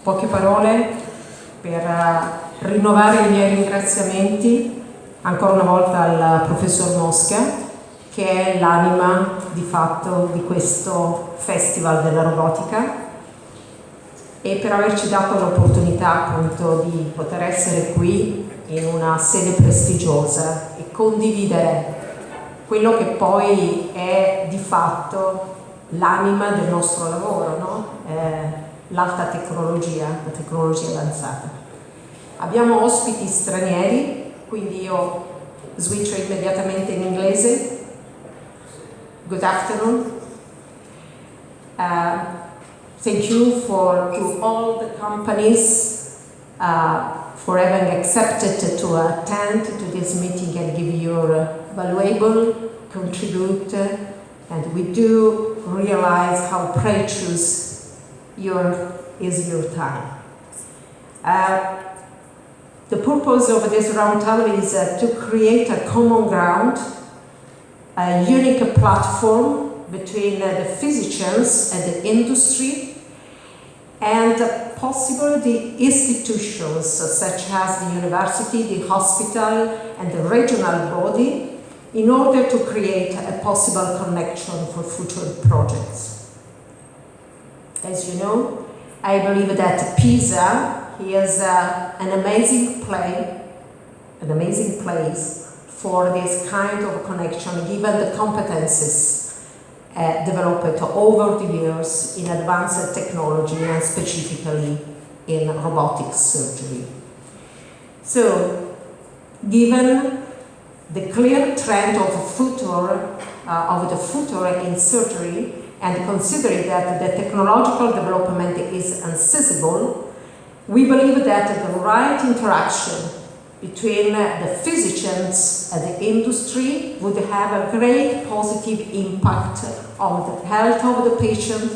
Poche parole per rinnovare i miei ringraziamenti ancora una volta al professor Mosca, che è l'anima di fatto di questo Festival della Robotica, e per averci dato l'opportunità appunto di poter essere qui in una sede prestigiosa e condividere quello che poi è di fatto l'anima del nostro lavoro, no? L'alta tecnologia, la tecnologia avanzata. Abbiamo ospiti stranieri, quindi io switcho immediatamente in inglese. Good afternoon. Thank you to all the companies for having accepted to attend to this meeting and give your valuable contribute, and we do realize how precious is your time. The purpose of this roundtable is to create a common ground, a unique platform between the physicians and the industry, and possibly the institutions such as the university, the hospital, and the regional body, in order to create a possible connection for future projects. As you know, I believe that Pisa is an amazing place for this kind of connection, given the competences developed over the years in advanced technology and specifically in robotic surgery. So, given the clear trend of the future in surgery, and considering that the technological development is unseizable, we believe that the right interaction between the physicians and the industry would have a great positive impact on the health of the patient.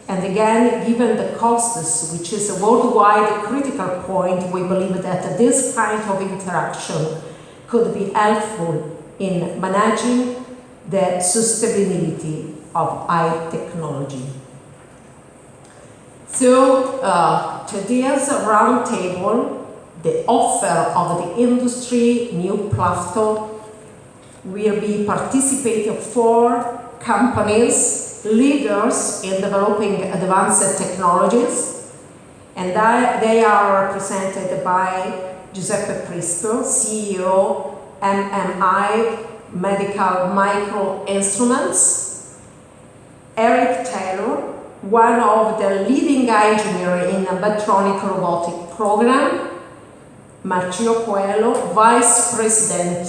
And again, given the costs, which is a worldwide critical point, we believe that this kind of interaction could be helpful in managing the sustainability of high technology. So, today's roundtable, the offer of the industry new platform, will be participating 4 companies, leaders in developing advanced technologies, and they are represented by Giuseppe Prisco, CEO, MMI, Medical Micro Instruments, Eric Taylor, one of the leading engineers in the Medtronic robotic program, Marcio Coelho, Vice President,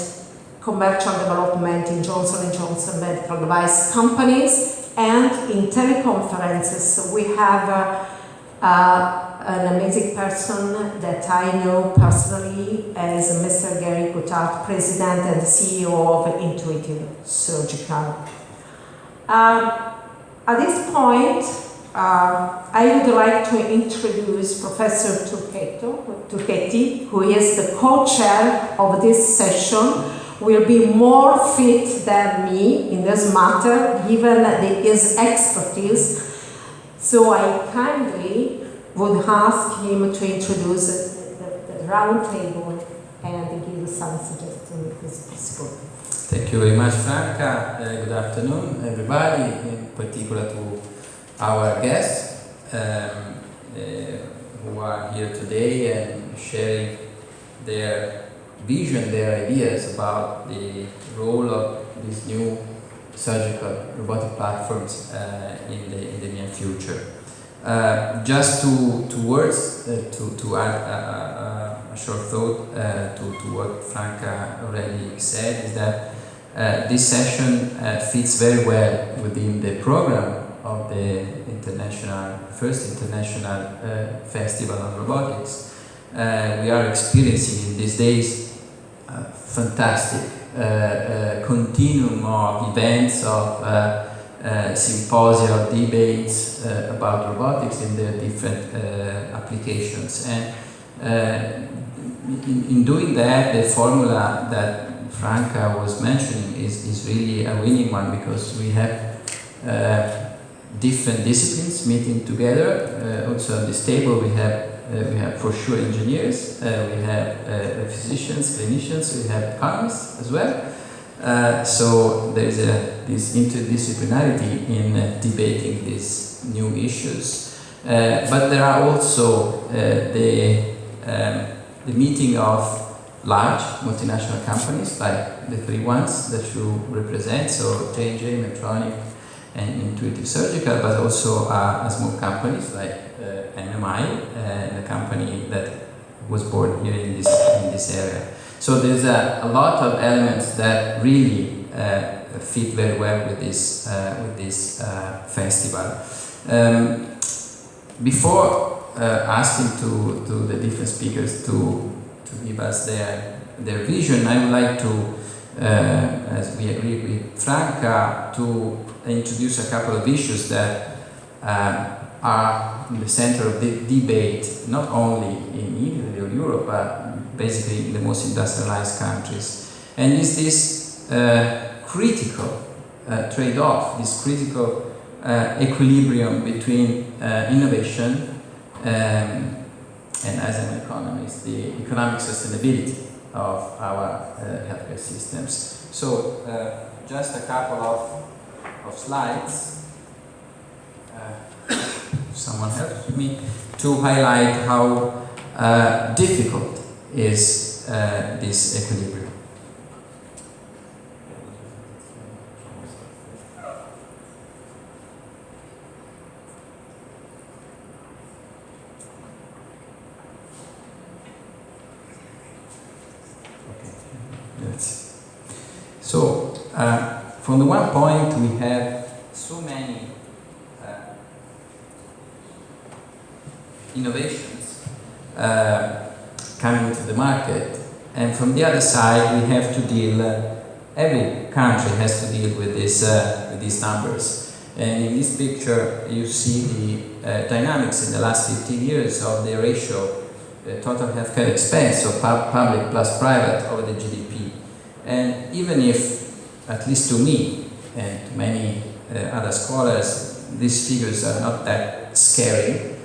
Commercial Development in Johnson & Johnson Medical Device Companies, and in teleconferences we have an amazing person that I know personally as Mr. Gary Guttard, President and CEO of Intuitive Surgical. At this point, I would like to introduce Professor Turchetti, who is the co-chair of this session, will be more fit than me in this matter, given his expertise. So I kindly would ask him to introduce the round table and give some suggestions if possible. Thank you very much, Franca. Good afternoon, everybody, in particular to our guests who are here today and sharing their vision, their ideas about the role of these new surgical robotic platforms in the near future. Just two words to add a short thought to what Franca already said is that this session fits very well within the program of the first international festival on robotics. We are experiencing in these days fantastic continuum of events, of symposia, debates about robotics in their different applications. And in doing that, the formula that Franca was mentioning is really a winning one, because we have different disciplines meeting together. Also on this table we have for sure engineers, we have physicians, clinicians, we have economists as well. So there is this interdisciplinarity in debating these new issues. But there are also the meeting of large multinational companies like the three ones that you represent, so J&J, Medtronic, and Intuitive Surgical, but also small companies like MMI, the company that was born here in this area. So there's a lot of elements that really fit very well with this festival. Before asking to the different speakers to give us their vision, I would like to, as we agreed with Franca, to introduce a couple of issues that are in the center of the debate, not only in Italy or Europe, but basically in the most industrialized countries. And is this critical trade-off, this critical equilibrium between innovation and, as an economist, the economic sustainability of our healthcare systems. So just a couple of slides. Someone helps me to highlight how difficult is this equilibrium. So, from the one point, we have so many innovations coming to the market, and from the other side, we have to deal. Every country has to deal with these numbers. And in this picture, you see the dynamics in the last 15 years of the ratio, the total healthcare expense, so public plus private, over the GDP. And even if, at least to me and to many other scholars, these figures are not that scary,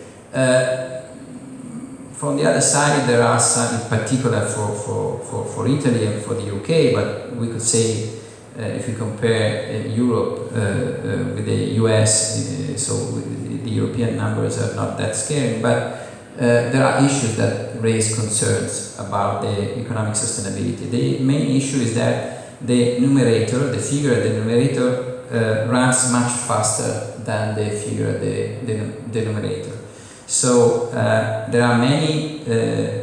from the other side there are some, in particular for Italy and for the UK, but we could say if you compare Europe with the US, so the European numbers are not that scary, but there are issues that raise concerns about the economic sustainability. The main issue is that the numerator, the figure at the numerator runs much faster than the figure at the denominator. So there are many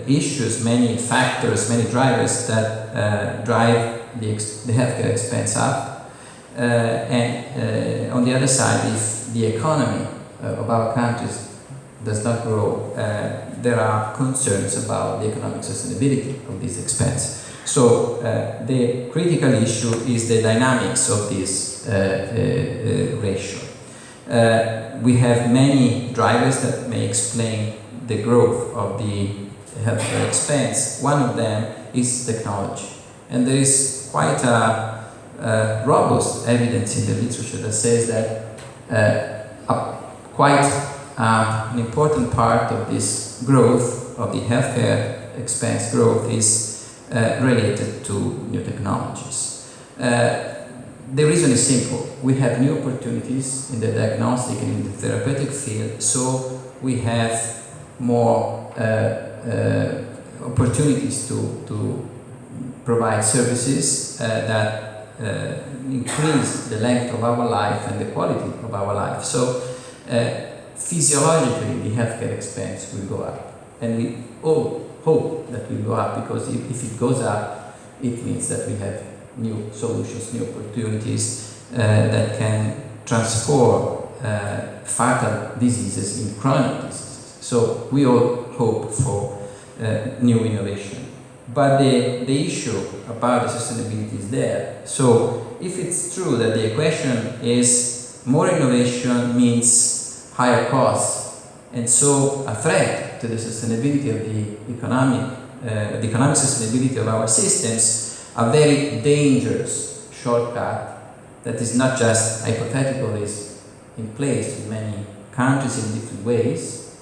issues, many factors, many drivers that drive the healthcare expense up. And on the other side, if the economy of our countries does not grow, there are concerns about the economic sustainability of this expense. So the critical issue is the dynamics of this ratio. We have many drivers that may explain the growth of the healthcare expense. One of them is technology. And there is quite a robust evidence in the literature that says that quite an important part of this growth, of the healthcare expense growth, is related to new technologies. The reason is simple. We have new opportunities in the diagnostic and in the therapeutic field, so we have more opportunities to provide services that increase the length of our life and the quality of our life. So physiologically, the healthcare expense will go up, and we all hope that will go up, because if it goes up, it means that we have new solutions, new opportunities that can transform fatal diseases in chronic diseases. So we all hope for new innovation. But the issue about the sustainability is there. So if it's true that the equation is more innovation means higher costs, and so a threat to the sustainability of the economic sustainability of our systems, a very dangerous shortcut that is not just hypothetical, is in place in many countries in different ways,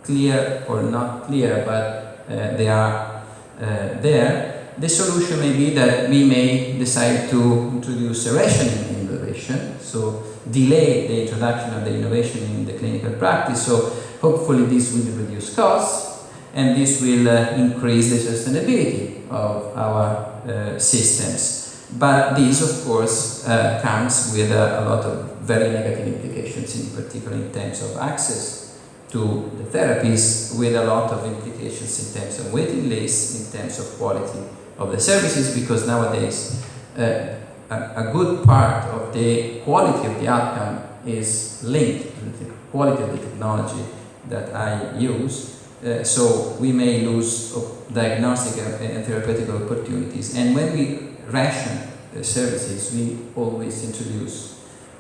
clear or not clear, but they are there. The solution may be that we may decide to introduce a rationing in innovation, so delay the introduction of the innovation in the clinical practice. So hopefully this will reduce costs, and this will increase the sustainability of our systems. But this, of course, comes with a lot of very negative implications, in particular in terms of access to the therapies, with a lot of implications in terms of waiting lists, in terms of quality of the services, because nowadays a good part of the quality of the outcome is linked to the quality of the technology that I use. So we may lose diagnostic and therapeutic opportunities. And when we ration services, we always introduce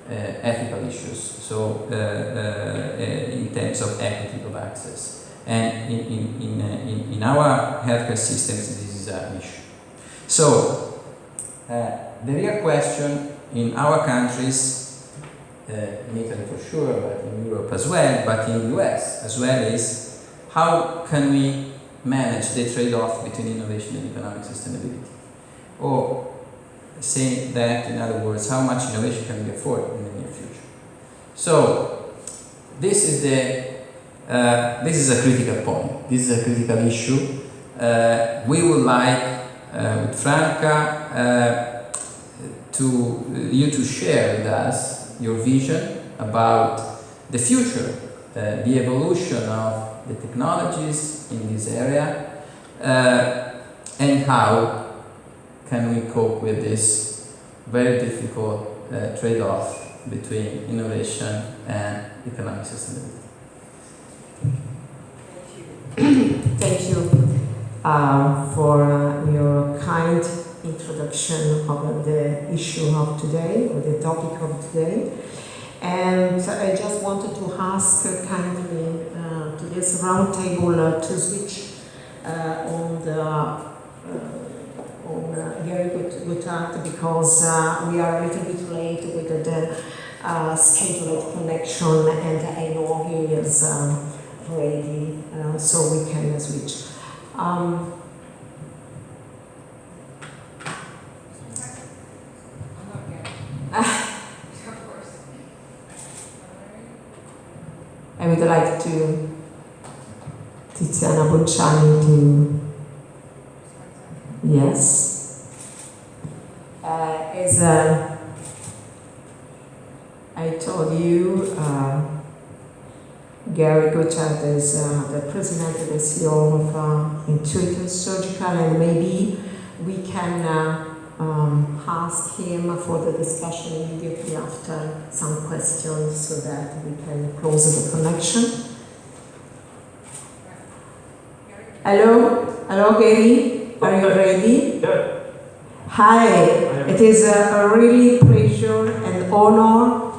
ethical issues, so in terms of equity of access. And in our healthcare systems, this is an issue. So the real question in our countries, in Italy for sure, but in Europe as well, but in the US as well, is how can we manage the trade-off between innovation and economic sustainability? Or say that, in other words, how much innovation can we afford in the near future? So this is a critical point. This is a critical issue. We would like, with Franca, you to share with us your vision about the future, the evolution of the technologies in this area, and how can we cope with this very difficult trade-off between innovation and economic sustainability. Thank you for your kind introduction of the issue of today, or the topic of today. And I just wanted to ask kindly to this round table to switch on Gary Guttard, because we are a little bit late with the scheduled connection, and I know he is ready, so we can switch. I would like to Tiziana Bonciani to, yes, as I told you, Gary Guttard is the president and the CEO of Intuitive Surgical, and maybe we can ask him for the discussion immediately after some questions, so that we can close the connection. Hello, Gary. Are you ready? Yeah. Hi. It is a really pleasure and honor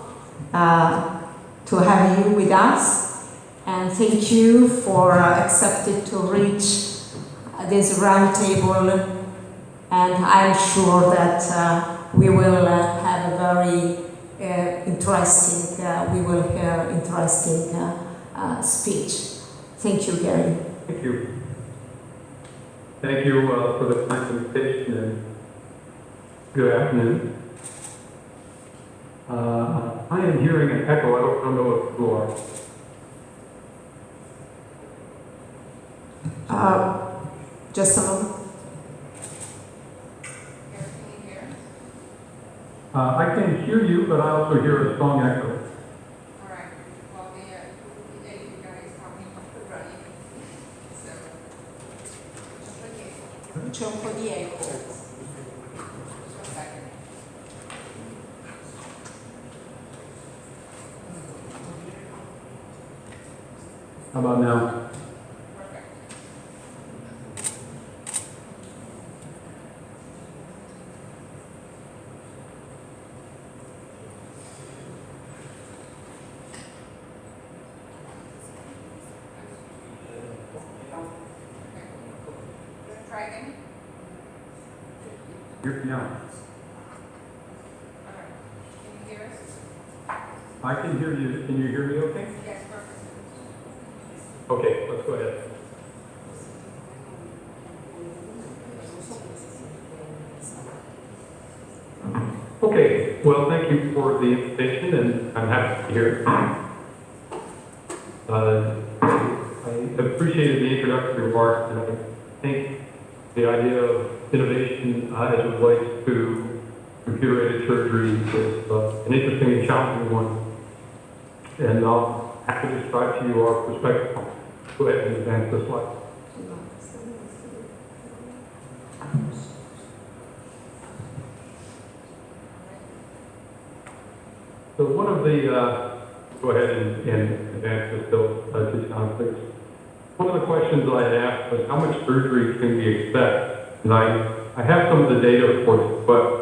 to have you with us, and thank you for accepting to reach this round table. And I'm sure that we will have a very interesting, we will hear interesting speech. Thank you, Gary. Thank you. Thank you for the kind invitation, and good afternoon. I am hearing an echo. I don't know if you are. Just a moment. I can hear you, but I also hear a strong echo. All right. Well, the guys coming running. So, just C'è un po' di eco. one second. How about now? Perfect. Try again. Here now. All right. Can you hear us? I can hear you. Can you hear me okay? Yes, perfect. Okay, let's go ahead. Okay, well, thank you for the invitation, and I'm happy to be here. I appreciated the introductory remarks, and I think the idea of innovation as it relates to computer-aided surgery is an interesting and challenging one. And I'll happy to describe to you our perspective. Go ahead and advance the slide. So one of the, go ahead and advance this bill to sound, please. One of the questions I had asked was how much surgery can we expect? And I have some of the data, of course, but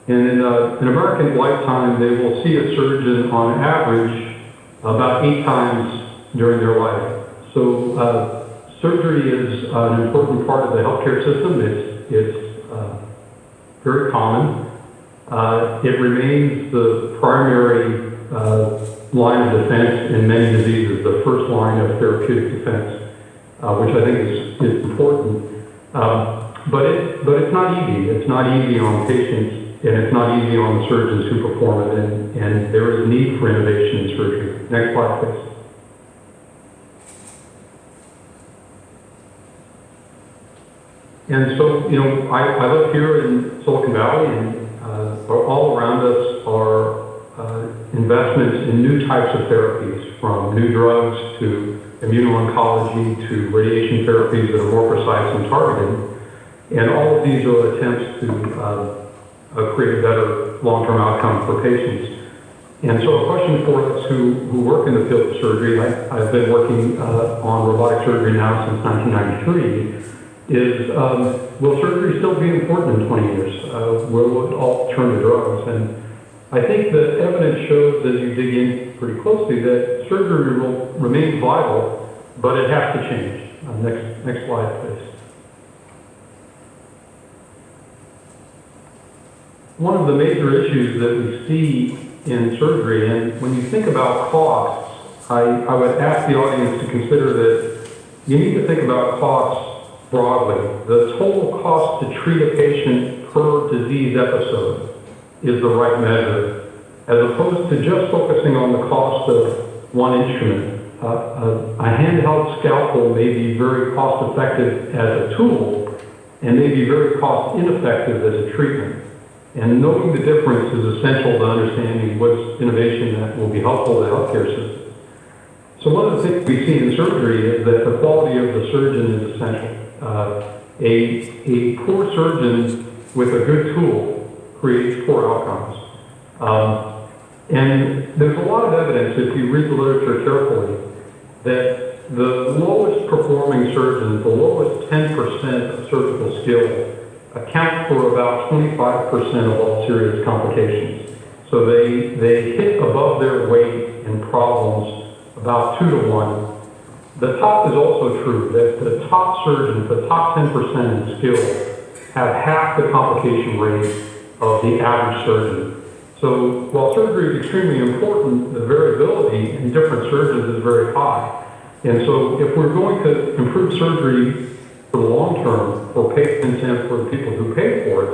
in an American lifetime, they will see a surgeon on average about 8 times during their life. So surgery is an important part of the healthcare system. It's very common. It remains the primary line of defense in many diseases, the first line of therapeutic defense, which I think is important. But it's not easy. It's not easy on patients, and it's not easy on the surgeons who perform it, and there is a need for innovation in surgery. Next slide, please. And so, you know, I live here in Silicon Valley, and all around us are investments in new types of therapies, from new drugs to immuno-oncology to radiation therapies that are more precise and targeted. And all of these are attempts to create a better long-term outcome for patients. And so a question for us who work in the field of surgery, I've been working on robotic surgery now since 1993, is will surgery still be important in 20 years? Will it all turn to drugs? And I think the evidence shows, as you dig in pretty closely, that surgery will remain vital, but it has to change. Next slide, please. One of the major issues that we see in surgery, and when you think about costs, I would ask the audience to consider that you need to think about costs broadly. The total cost to treat a patient per disease episode is the right measure, as opposed to just focusing on the cost of one instrument. A handheld scalpel may be very cost effective as a tool and may be very cost ineffective as a treatment. And knowing the difference is essential to understanding what's innovation that will be helpful to the healthcare system. So one of the things we see in surgery is that the quality of the surgeon is essential. A poor surgeon with a good tool creates poor outcomes. And there's a lot of evidence, if you read the literature carefully, that the lowest performing surgeons, the lowest 10% of surgical skill, account for about 25% of all serious complications. So they hit above their weight in problems about 2 to 1. The top is also true, that the top surgeons, the top 10% in skill, have half the complication rate of the average surgeon. So while surgery is extremely important, the variability in different surgeons is very high. And so if we're going to improve surgery for the long term, for patients and for the people who pay for it,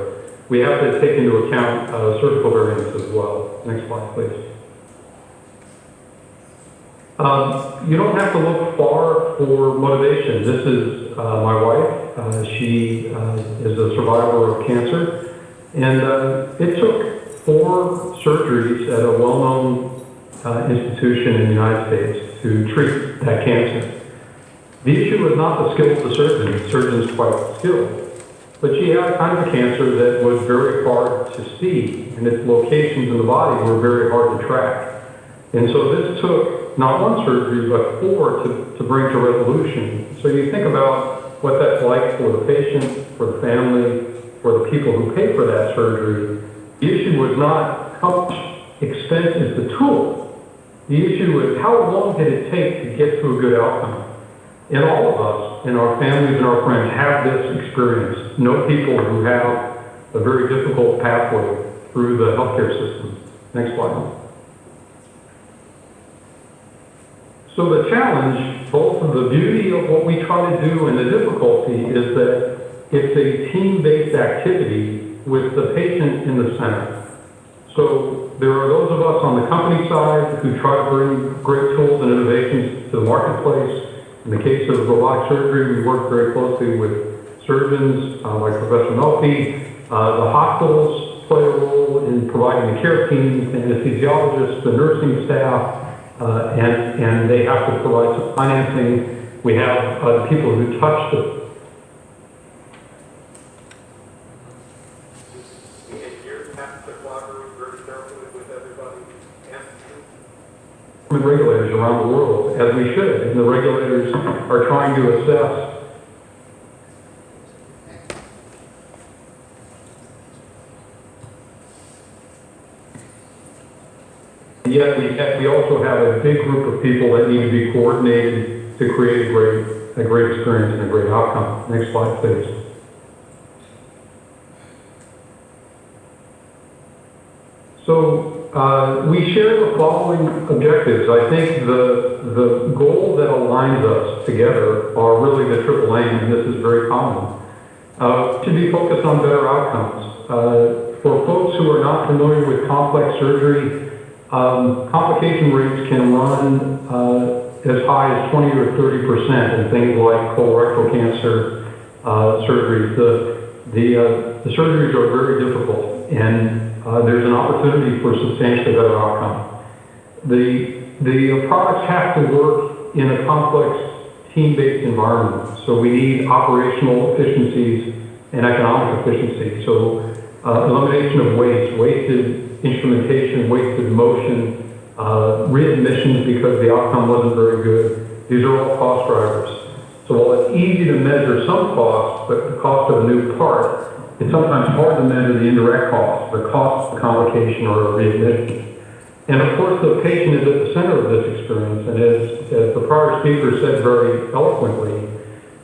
we have to take into account surgical variance as well. Next slide, please. You don't have to look far for motivation. This is my wife. She is a survivor of cancer. And it took 4 surgeries at a well-known institution in the United States to treat that cancer. The issue was not the skill of the surgeon. The surgeon's quite skilled. But she had a kind of a cancer that was very hard to see, and its locations in the body were very hard to track. And so this took not 1 surgery, but 4 to bring to resolution. So you think about what that's like for the patient, for the family, for the people who pay for that surgery. The issue was not how much expense is the tool. The issue was how long did it take to get to a good outcome. And all of us, and our families and our friends, have this experience. Know people who have a very difficult pathway through the healthcare system. Next slide. So the challenge, both of the beauty of what we try to do and the difficulty, is that it's a team-based activity with the patient in the center. So there are those of us on the company side who try to bring great tools and innovations to the marketplace. In the case of robotic surgery, we work very closely with surgeons like Professor Melfi. The hospitals play a role in providing the care teams, the anesthesiologists, the nursing staff, and they have to provide some financing. We have the people who touch the regulators around the world, as we should, and the regulators are trying to assess and yet we also have a big group of people that need to be coordinated to create a great experience and a great outcome. Next slide, please. So we share the following objectives. I think the goal that aligns us together are really the triple aim, and this is very common. To be focused on better outcomes. For folks who are not familiar with complex surgery, complication rates can run as high as 20 or 30% in things like colorectal cancer surgeries. The surgeries are very difficult, and there's an opportunity for substantially better outcome. The products have to work in a complex team-based environment, so we need operational efficiencies and economic efficiency. So elimination of waste, wasted instrumentation, wasted motion, readmissions because the outcome wasn't very good. These are all cost drivers. So while it's easy to measure some costs, but the cost of a new part, it's sometimes hard to measure the indirect cost, the cost of a complication or a readmission. And of course, the patient is at the center of this experience, and as the prior speaker said very eloquently,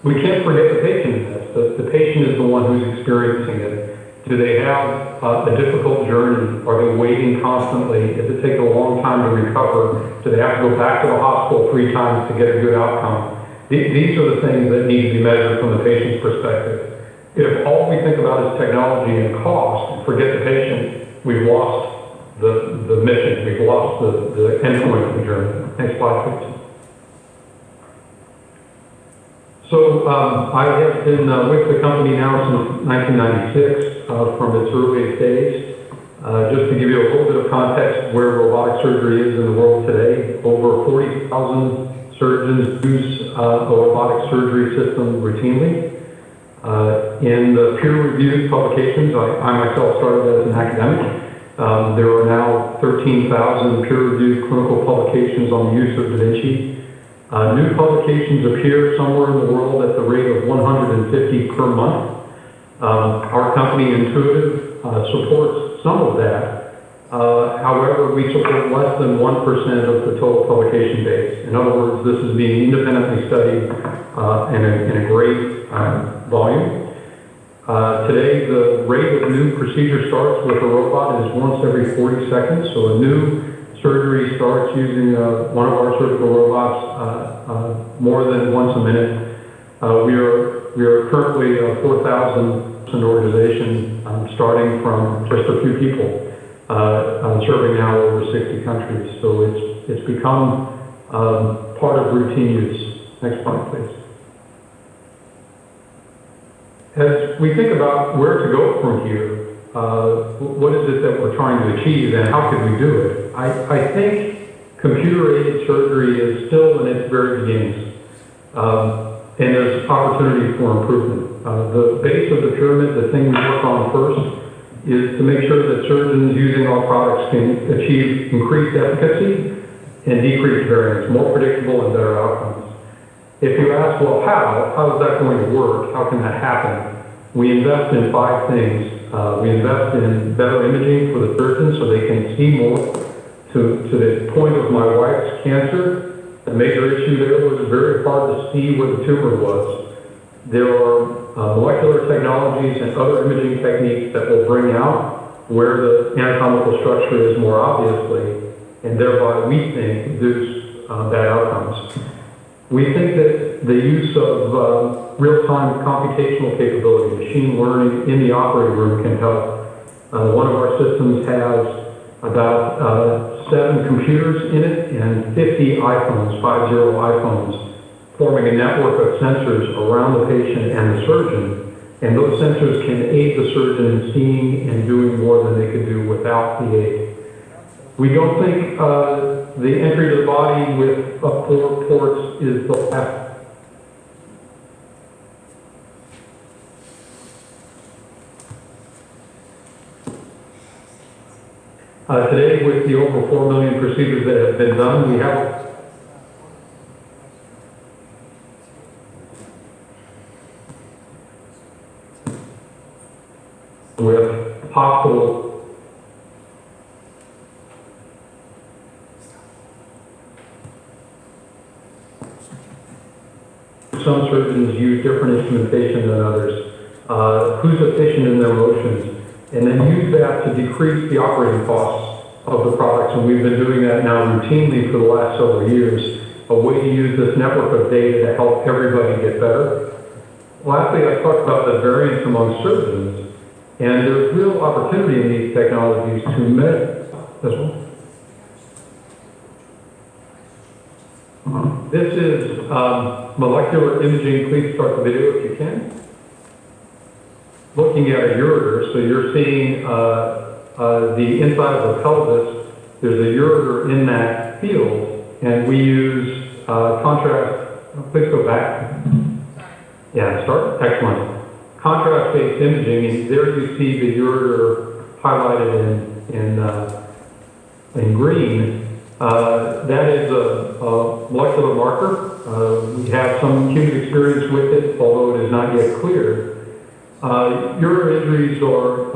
we can't forget the patient in this. The patient is the one who's experiencing it. Do they have a difficult journey? Are they waiting constantly? Does it take a long time to recover? Do they have to go back to the hospital 3 times to get a good outcome? These are the things that need to be measured from the patient's perspective. If all we think about is technology and cost and forget the patient, we've lost the mission, we've lost the endpoint of the journey. Next slide, please. So I have been with the company now since 1996, from its earliest days. Just to give you a little bit of context where robotic surgery is in the world today, over 40,000 surgeons use a robotic surgery system routinely. In the peer-reviewed publications, I myself started as an academic. There are now 13,000 peer-reviewed clinical publications on the use of Da Vinci. New publications appear somewhere in the world at the rate of 150 per month. Our company, Intuitive, supports some of that. However, we support less than 1% of the total publication base. In other words, this is being independently studied in a great volume. Today, the rate of new procedure starts with a robot is once every 40 seconds. So a new surgery starts using one of our surgical robots more than once a minute. We are currently a 4,000-person organization, starting from just a few people, serving now over 60 countries. So it's become part of routine use. Next slide, please. As we think about where to go from here, what is it that we're trying to achieve and how can we do it? I think computer-aided surgery is still in its very beginnings, and there's opportunity for improvement. The base of the pyramid, the thing we work on first, is to make sure that surgeons using our products can achieve increased efficacy and decreased variance, more predictable and better outcomes. If you ask, well, how is that going to work? How can that happen? We invest in 5 things. We invest in better imaging for the surgeon so they can see more. To the point of my wife's cancer, the major issue there was very hard to see where the tumor was. There are molecular technologies and other imaging techniques that will bring out where the anatomical structure is more obviously, and thereby we think reduce bad outcomes. We think that the use of real-time computational capability, machine learning in the operating room can help. One of our systems has about 7 computers in it and 50 iPhones, 50 iPhones, forming a network of sensors around the patient and the surgeon. And those sensors can aid the surgeon in seeing and doing more than they could do without the aid. We don't think the entry to the body with 4 ports is the last. Today, with the over 4 million procedures that have been done, we have with hospital some surgeons use different instrumentation than others, who's efficient in their motions, and then use that to decrease the operating costs of the products. And we've been doing that now routinely for the last several years, a way to use this network of data to help everybody get better. Lastly, I talked about the variance among surgeons, and there's real opportunity in these technologies to measure this one. This is molecular imaging. Please start the video if you can. Looking at a ureter, so you're seeing the inside of the pelvis. There's a ureter in that field, and we use contrast. Please go back. Yeah, start. Excellent. Contrast-based imaging, and there you see the ureter highlighted in green. That is a molecular marker. We have some human experience with it, although it is not yet clear. Ureter injuries are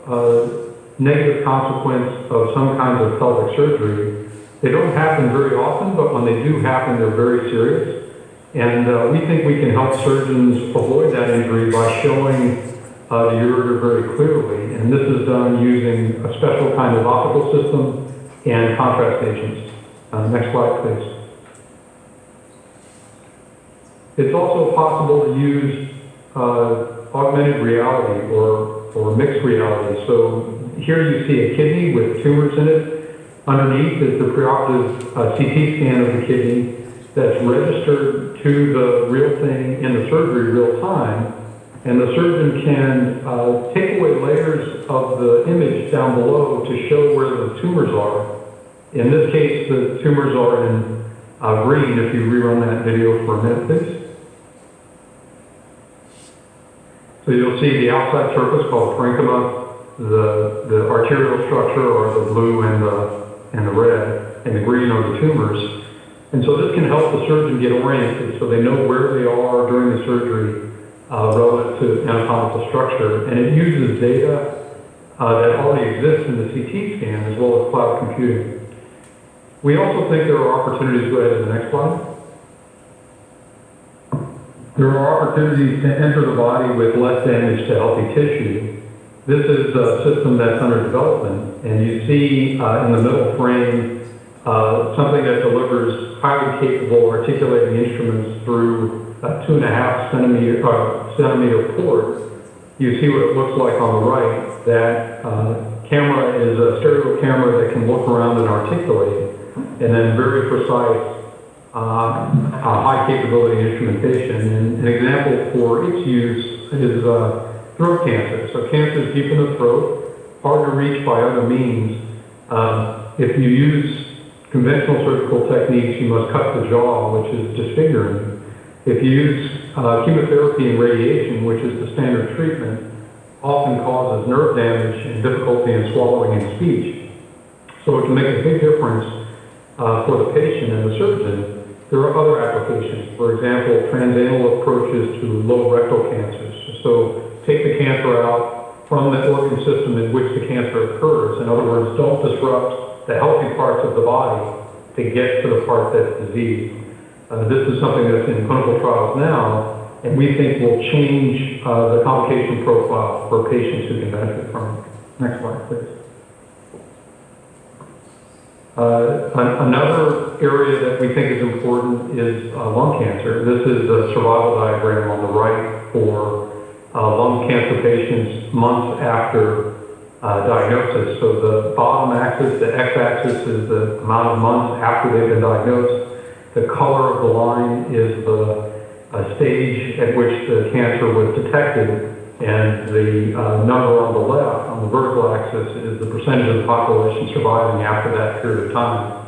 a negative consequence of some kinds of pelvic surgery. They don't happen very often, but when they do happen, they're very serious. And we think we can help surgeons avoid that injury by showing the ureter very clearly. And this is done using a special kind of optical system and contrast agents. Next slide, please. It's also possible to use augmented reality or mixed reality. So here you see a kidney with tumors in it. Underneath is the preoperative CT scan of the kidney that's registered to the real thing in the surgery real time. And the surgeon can take away layers of the image down below to show where the tumors are. In this case, the tumors are in green. If you rerun that video for a minute, please. So you'll see the outside surface called parenchyma, the arterial structure are the blue and the red, and the green are the tumors. And so this can help the surgeon get oriented so they know where they are during the surgery relative to anatomical structure. And it uses data that already exists in the CT scan as well as cloud computing. We also think there are opportunities, go ahead to the next slide. There are opportunities to enter the body with less damage to healthy tissue. This is a system that's under development, and you see in the middle frame something that delivers highly capable articulating instruments through a 2.5 centimeter port. You see what it looks like on the right. That camera is a stereo camera that can look around and articulate, and then very precise high capability instrumentation. And an example for its use is throat cancer. So cancer is deep in the throat, hard to reach by other means. If you use conventional surgical techniques, you must cut the jaw, which is disfiguring. If you use chemotherapy and radiation, which is the standard treatment, often causes nerve damage and difficulty in swallowing and speech. So it can make a big difference for the patient and the surgeon. There are other applications. For example, transanal approaches to low rectal cancers. So take the cancer out from the organ system in which the cancer occurs. In other words, don't disrupt the healthy parts of the body to get to the part that's diseased. This is something that's in clinical trials now, and we think will change the complication profile for patients who can benefit from it. Next slide, please. Another area that we think is important is lung cancer. This is the survival diagram on the right for lung cancer patients months after diagnosis. So the bottom axis, the x-axis, is the amount of months after they've been diagnosed. The color of the line is the stage at which the cancer was detected, and the number on the left, on the vertical axis, is the percentage of the population surviving after that period of time.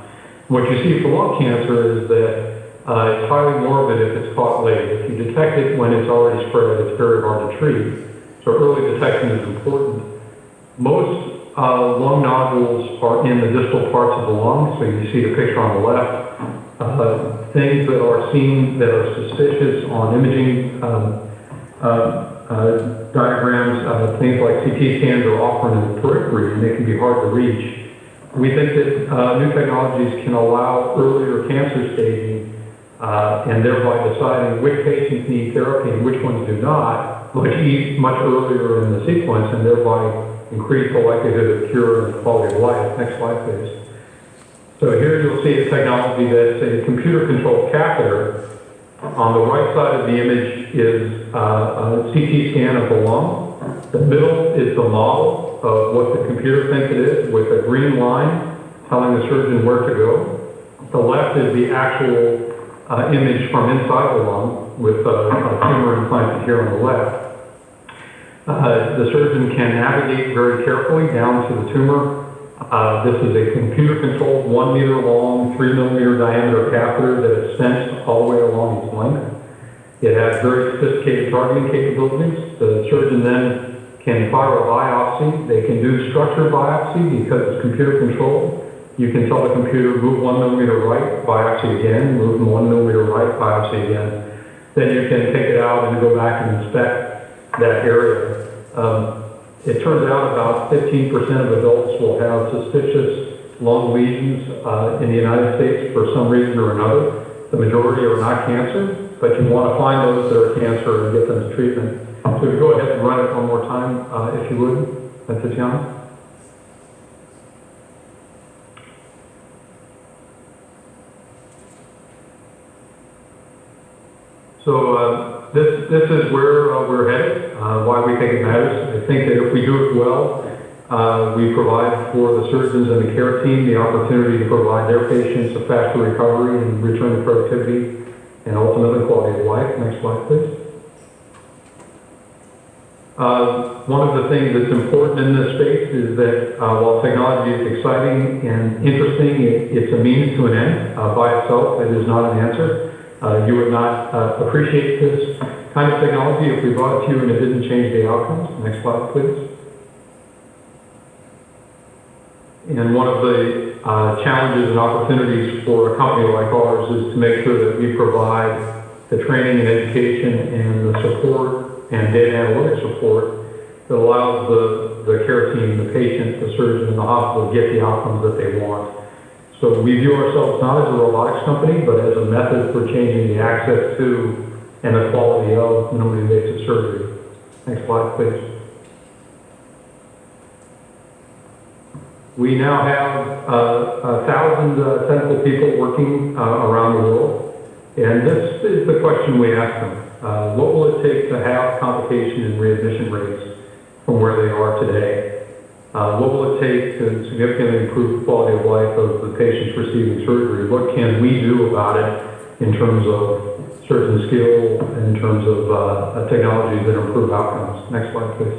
What you see for lung cancer is that it's highly morbid if it's caught late. If you detect it when it's already spread, it's very hard to treat. So early detection is important. Most lung nodules are in the distal parts of the lung, so you see the picture on the left. Things that are seen that are suspicious on imaging diagrams, things like CT scans are often in the periphery and they can be hard to reach. We think that new technologies can allow earlier cancer staging and thereby deciding which patients need therapy and which ones do not much earlier in the sequence, and thereby increase the likelihood of cure and quality of life. Next slide, please. So here you'll see a technology that's a computer-controlled catheter. On the right side of the image is a CT scan of the lung. The middle is the model of what the computer thinks it is, with a green line telling the surgeon where to go. The left is the actual image from inside the lung, with a tumor implanted here on the left. The surgeon can navigate very carefully down to the tumor. This is a computer-controlled 1 meter long, 3 millimeter diameter catheter that is sensed all the way along its length. It has very sophisticated targeting capabilities. The surgeon then can fire a biopsy. They can do structured biopsy because it's computer-controlled. You can tell the computer, move 1 millimeter right, biopsy again, move 1 millimeter right, biopsy again. Then you can take it out and go back and inspect that area. It turns out about 15% of adults will have suspicious lung lesions in the United States for some reason or another. The majority are not cancer, but you want to find those that are cancer and get them to treatment. So if you go ahead and run it one more time, if you would, Tatiana. So this is where we're headed, why we think it matters. I think that if we do it well, we provide for the surgeons and the care team the opportunity to provide their patients a faster recovery and return to productivity and ultimately quality of life. Next slide, please. One of the things that's important in this space is that while technology is exciting and interesting, it's a means to an end by itself. It is not an answer. You would not appreciate this kind of technology if we brought it to you and it didn't change the outcomes. Next slide, please. And one of the challenges and opportunities for a company like ours is to make sure that we provide the training and education and the support and data analytics support that allows the care team, the patient, the surgeon, and the hospital to get the outcomes that they want. So we view ourselves not as a robotics company, but as a method for changing the access to and the quality of minimally invasive surgery. Next slide, please. We now have 1,000 technical people working around the world. And this is the question we ask them. What will it take to have complication and readmission rates from where they are today? What will it take to significantly improve the quality of life of the patients receiving surgery? What can we do about it in terms of surgeon skill, in terms of technologies that improve outcomes? Next slide, please.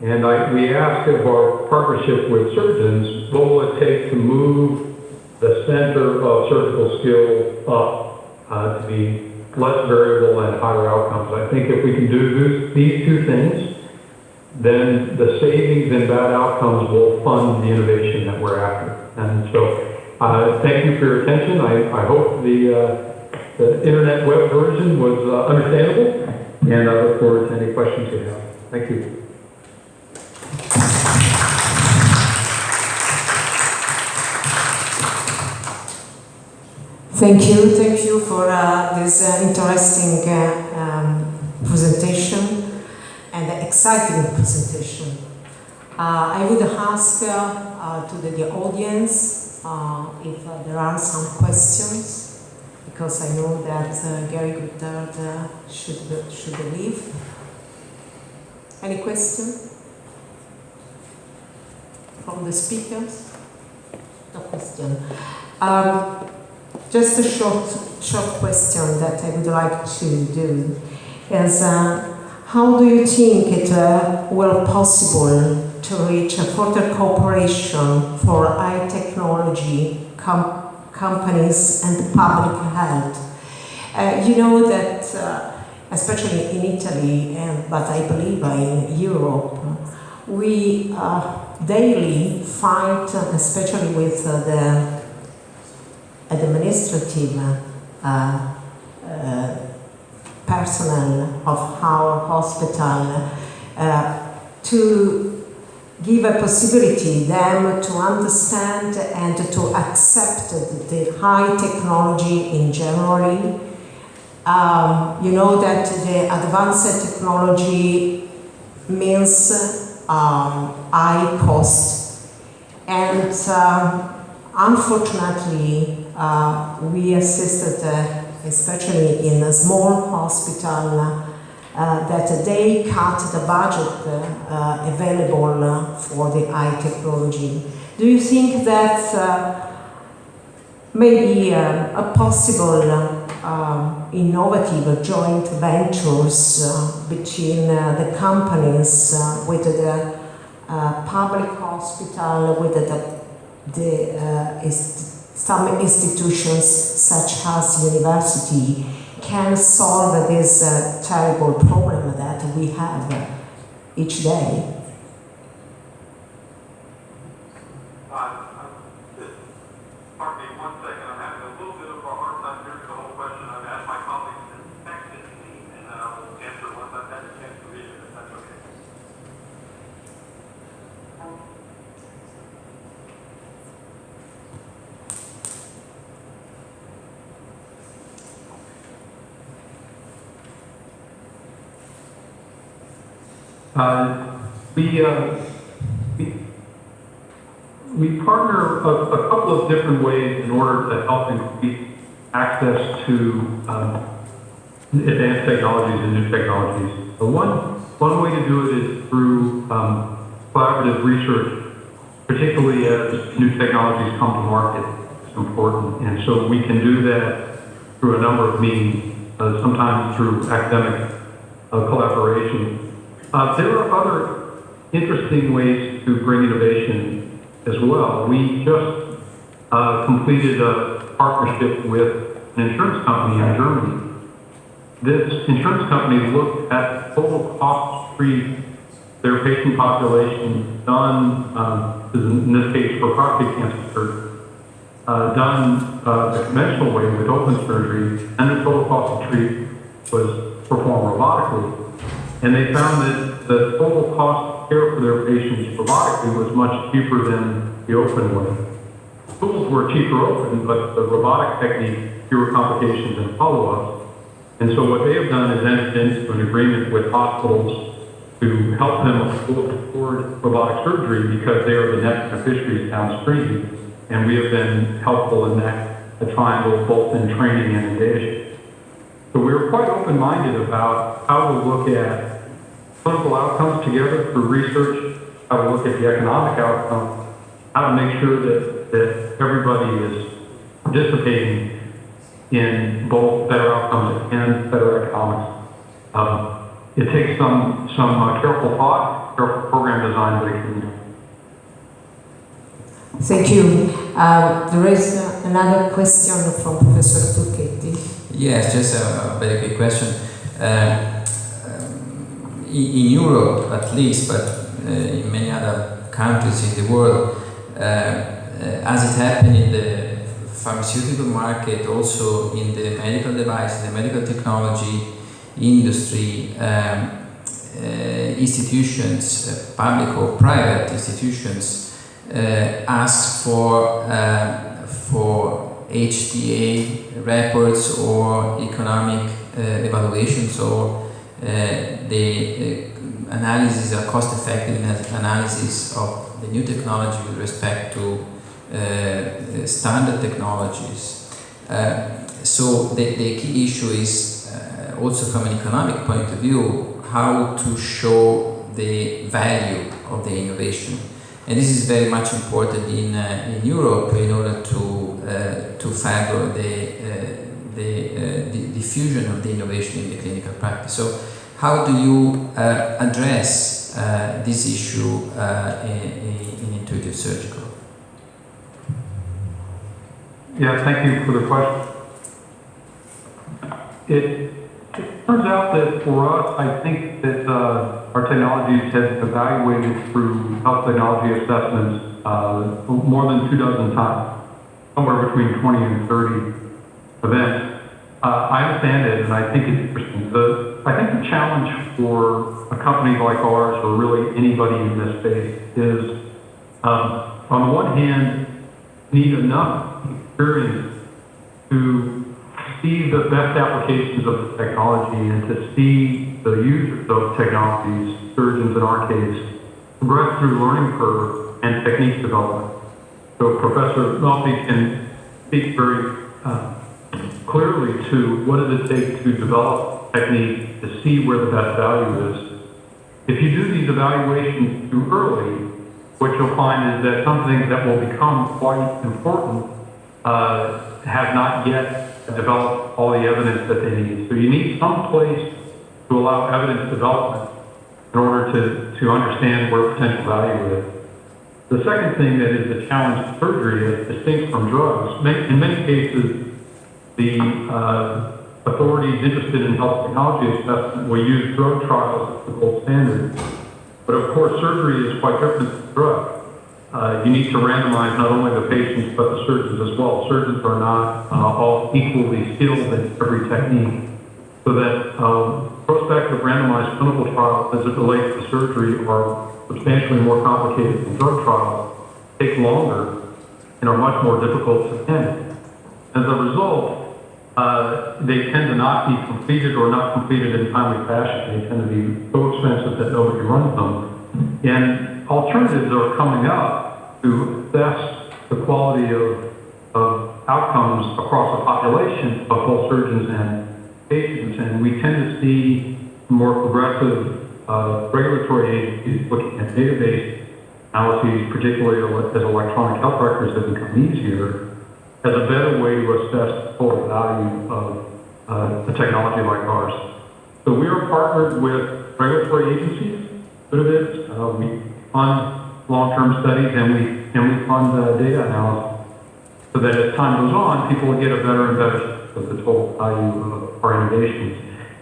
And we ask of our partnership with surgeons, what will it take to move the center of surgical skill up to be less variable and higher outcomes? I think if we can do these two things, then the savings and bad outcomes will fund the innovation that we're after. And so thank you for your attention. I hope the internet web version was understandable, and I look forward to any questions you have. Thank you. Thank you for this interesting presentation and exciting presentation. I would ask to the audience if there are some questions, because I know that Gary Goddard should leave. Any question from the speakers? No question. Just a short question that I would like to do is, how do you think it will possible to reach a further cooperation for high technology companies and public health? You know that, especially in Italy, but I believe in Europe, we daily fight, especially with the administrative personnel of our hospital to give a possibility them to understand and to accept the high technology in general. You know that the advanced technology means high cost, and unfortunately we assisted, especially in a small hospital, that they cut the budget available for the high technology. Do you think that maybe a possible innovative joint ventures between the companies with the public hospital, with some institutions such as university, can solve this terrible problem that we have each day? Pardon me one second, I'm having a little bit of a hard time hearing the whole question. I've asked my colleagues to text it to me, and then I will answer once I've had a chance to read it, if that's okay. We partner a couple of different ways in order to help increase access to advanced technologies and new technologies. One way to do it is through collaborative research, particularly as new technologies come to market. It's important, and so we can do that through a number of means, sometimes through academic collaboration. There are other interesting ways to bring innovation as well. We just completed a partnership with an insurance company in Germany. This insurance company looked at total cost to treat their patient population done, in this case for prostate cancer, done the conventional way with open surgery, and the total cost to treat was performed robotically. And they found that the total cost of care for their patients robotically was much cheaper than the open way. Tools were cheaper open, but the robotic technique, fewer complications and follow-ups. And so what they have done is entered into an agreement with hospitals to help them afford robotic surgery because they are the net beneficiaries downstream. And we have been helpful in that triangle, both in training and in data sharing. So we're quite open-minded about how to look at clinical outcomes together through research, how to look at the economic outcomes, how to make sure that everybody is participating in both better outcomes and better economics. It takes some careful thought, careful program design, but it can be done. Thank you. There is another question from Professor Turchetti. Yes, just a very quick question. In Europe, at least, but in many other countries in the world, as it happened in the pharmaceutical market, also in the medical device, the medical technology industry, institutions, public or private institutions, ask for HTA reports or economic evaluations or the analysis or cost-effectiveness analysis of the new technology with respect to standard technologies. So the key issue is also from an economic point of view, how to show the value of the innovation. And this is very much important in Europe in order to favor the diffusion of the innovation in the clinical practice. So how do you address this issue in intuitive surgical? Yeah, thank you for the question. It turns out that for us, I think that our technologies have been evaluated through health technology assessments more than 24 times, somewhere between 20 and 30 events. I understand it, and I think it's interesting. I think the challenge for a company like ours, or really anybody in this space, is on the one hand, need enough experience to see the best applications of the technology and to see the users of technologies, surgeons in our case, progress through learning curve and technique development. So Professor Melfi can speak very clearly to what does it take to develop technique to see where the best value is. If you do these evaluations too early, what you'll find is that some things that will become quite important have not yet developed all the evidence that they need. So you need some place to allow evidence development in order to understand where potential value is. The second thing that is a challenge to surgery is distinct from drugs. In many cases, the authorities interested in health technology assessment will use drug trials as the gold standard. But of course, surgery is quite different than drug. You need to randomize not only the patients, but the surgeons as well. Surgeons are not all equally skilled in every technique. So that prospective randomized clinical trials as it relates to surgery are substantially more complicated than drug trials, take longer, and are much more difficult to end. As a result, they tend to not be completed or not completed in timely fashion. They tend to be so expensive that nobody runs them. And alternatives are coming up to assess the quality of outcomes across a population of both surgeons and patients. And we tend to see more progressive regulatory agencies looking at database analyses, particularly as electronic health records have become easier, as a better way to assess the total value of a technology like ours. So we are partnered with regulatory agencies, bit of it. We fund long-term studies and we fund data analysis, so that as time goes on, people will get a better and better sense of the total value of our innovations.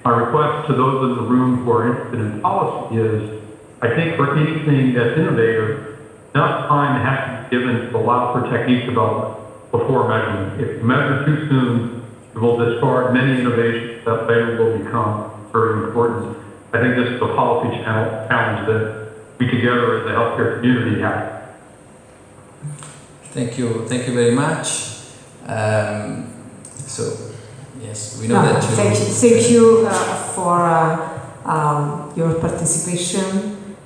My request to those in the room who are interested in policy is, I think for anything that's innovative, enough time has to be given to allow for technique development before measurement. If you measure too soon, it will discard many innovations that later will become very important. I think this is a policy challenge that we together as the healthcare community have. Thank you very much. So, yes, we know that you... Thank you for your participation.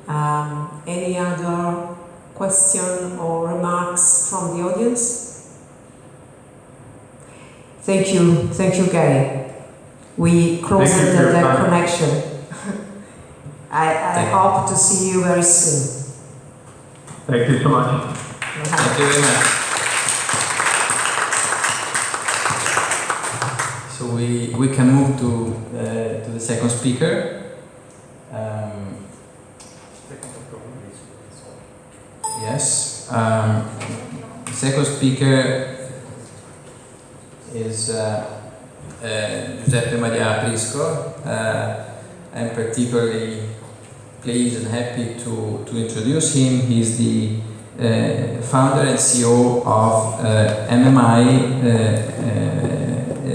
Any other question or remarks from the audience? Thank you, Gary. We closed the connection. I hope to see you very soon. Thank you so much. Thank you very much. So we can move to the second speaker. Yes. The second speaker is Giuseppe Maria Prisco. I'm particularly pleased and happy to introduce him. He's the founder and CEO of MMI,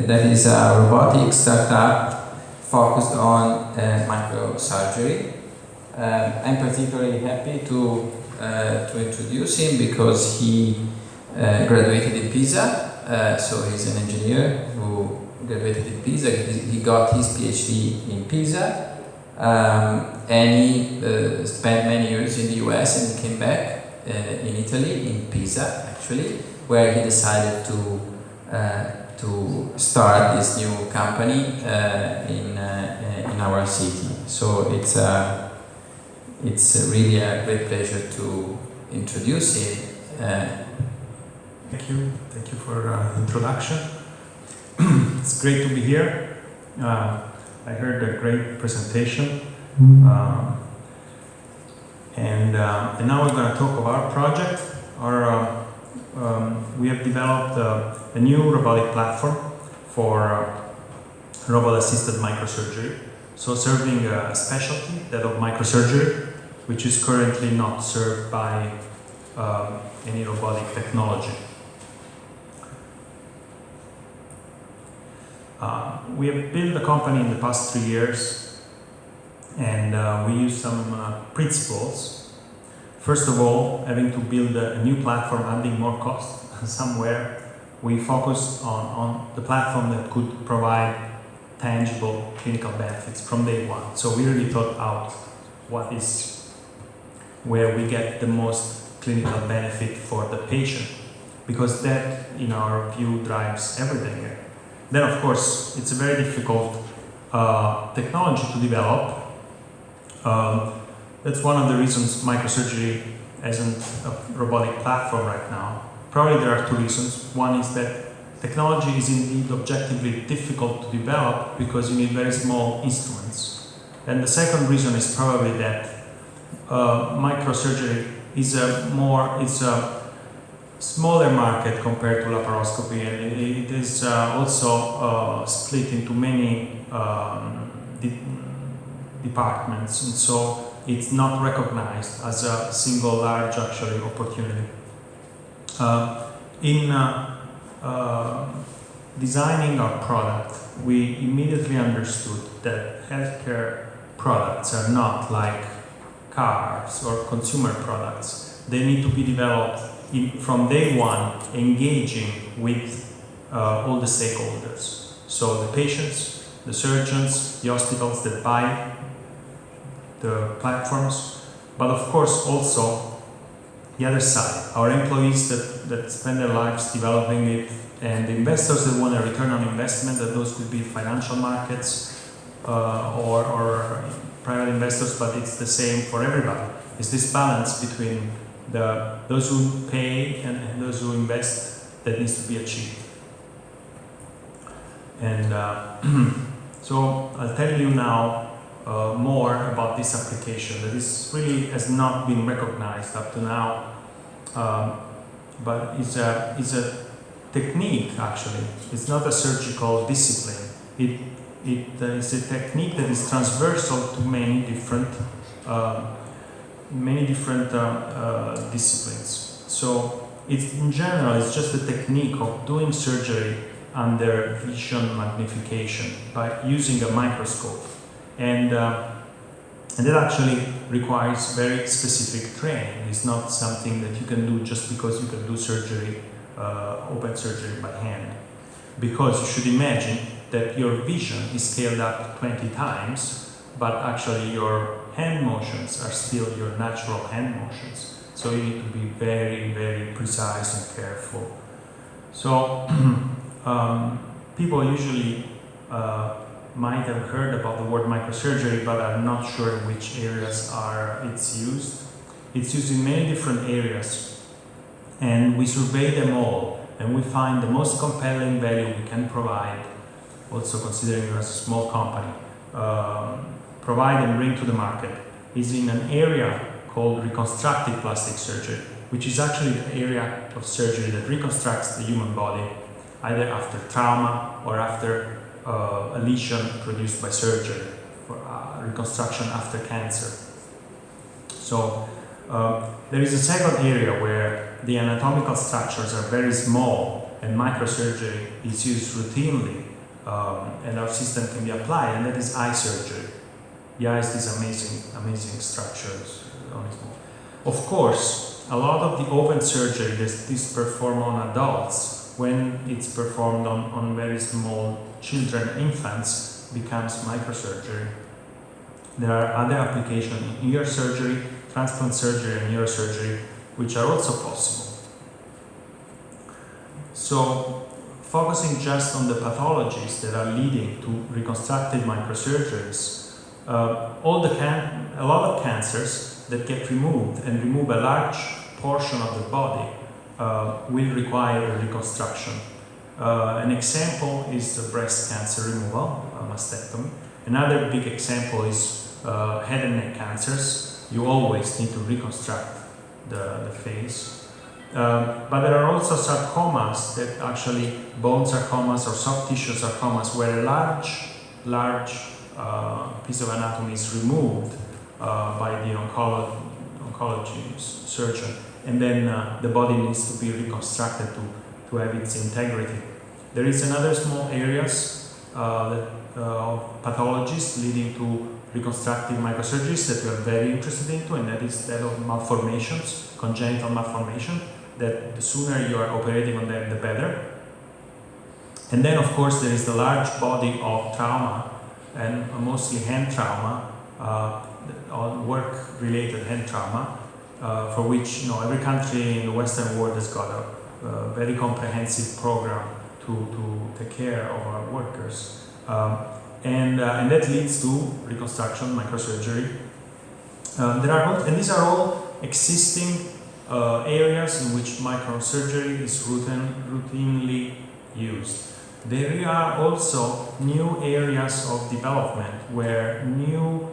that is a robotics startup focused on microsurgery. I'm particularly happy to introduce him because he graduated in Pisa, so he's an engineer who graduated in Pisa. He got his PhD in Pisa, And he spent many years in the US and came back in Italy, in Pisa actually, where he decided to start this new company in our city. So it's really a great pleasure to introduce him. Thank you for the introduction. It's great to be here. I heard a great presentation, and now we're going to talk about our project. We have developed a new robotic platform for robot-assisted microsurgery, so serving a specialty, that of microsurgery, which is currently not served by any robotic technology. We have built the company in the past 3 years, and we use some principles. First of all, having to build a new platform, adding more cost somewhere, we focused on the platform that could provide tangible clinical benefits from day one. So we really thought out where we get the most clinical benefit for the patient, because that, in our view, drives everything here. Then, of course, it's a very difficult technology to develop. That's one of the reasons microsurgery isn't a robotic platform right now. Probably there are two reasons. One is that technology is indeed objectively difficult to develop because you need very small instruments. And the second reason is probably that microsurgery is a smaller market compared to laparoscopy, and it is also split into many departments, and so it's not recognized as a single large actually opportunity. In designing our product, we immediately understood that healthcare products are not like cars or consumer products. They need to be developed from day one, engaging with all the stakeholders. So the patients, the surgeons, the hospitals that buy the platforms, but of course also the other side, our employees that spend their lives developing it, and the investors that want a return on investment, that those could be financial markets or private investors, but it's the same for everybody. It's this balance between those who pay and those who invest that needs to be achieved. And so I'll tell you now more about this application that this really has not been recognized up to now, but it's a technique actually. It's not a surgical discipline. It is a technique that is transversal to many different disciplines. So in general, it's just a technique of doing surgery under vision magnification by using a microscope, and that actually requires very specific training. It's not something that you can do just because you can do surgery, open surgery by hand. Because you should imagine that your vision is scaled up 20 times, but actually your hand motions are still your natural hand motions. So you need to be very, very precise and careful. So people usually might have heard about the word microsurgery, but are not sure in which areas it's used. It's used in many different areas, and we survey them all, and we find the most compelling value we can provide, also considering we're a small company, provide and bring to the market, is in an area called reconstructive plastic surgery, which is actually the area of surgery that reconstructs the human body, either after trauma or after a lesion produced by surgery, for reconstruction after cancer. So there is a second area where the anatomical structures are very small and microsurgery is used routinely, and our system can be applied, and that is eye surgery. The eye is these amazing structures. Of course, a lot of the open surgery that is performed on adults, when it's performed on very small children, infants, becomes microsurgery. There are other applications in ear surgery, transplant surgery, and neurosurgery, which are also possible. So, focusing just on the pathologies that are leading to reconstructive microsurgeries, a lot of cancers that get removed and remove a large portion of the body will require a reconstruction. An example is the breast cancer removal, mastectomy. Another big example is head and neck cancers. You always need to reconstruct the face. But there are also sarcomas that actually, bone sarcomas or soft tissue sarcomas, where a large piece of anatomy is removed by the oncology surgeon, and then the body needs to be reconstructed to have its integrity. There is another small areas of pathologies leading to reconstructive microsurgeries that we are very interested into, and that is that of malformations, congenital malformation, that the sooner you are operating on them, the better. And then, of course, there is the large body of trauma, and mostly hand trauma, or work-related hand trauma, for which every country in the Western world has got a very comprehensive program to take care of our workers. And that leads to reconstruction, microsurgery. And these are all existing areas in which microsurgery is routinely used. There are also new areas of development where new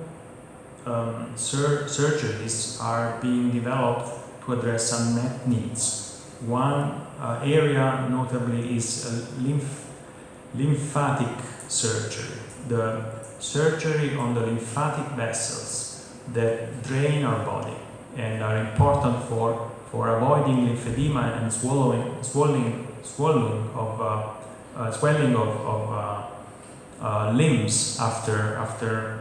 surgeries are being developed to address unmet needs. One area notably is lymphatic surgery. The surgery on the lymphatic vessels that drain our body and are important for avoiding lymphedema and swelling of limbs after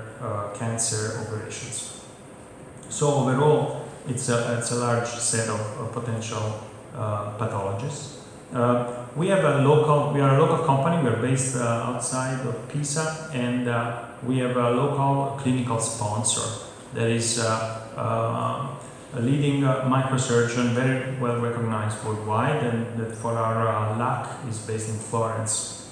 cancer operations. So overall, it's a large set of potential pathologies. We are a local company. We are based outside of Pisa, and we have a local clinical sponsor that is a leading microsurgeon, very well recognized worldwide, and that for our lab is based in Florence.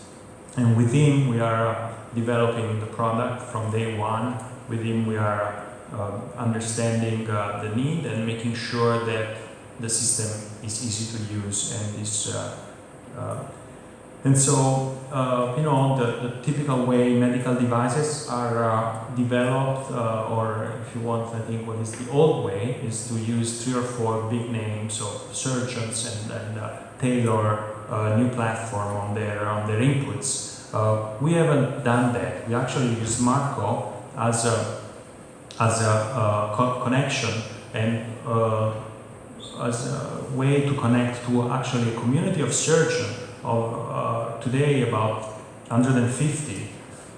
And with him, we are developing the product from day one. With him, we are understanding the need and making sure that the system is easy to use and is the typical way medical devices are developed, or if you want, I think what is the old way is to use 3 or 4 big names of surgeons and tailor a new platform on their inputs. We haven't done that. We actually use Marco as a connection and as a way to connect to actually a community of surgeons of today about 150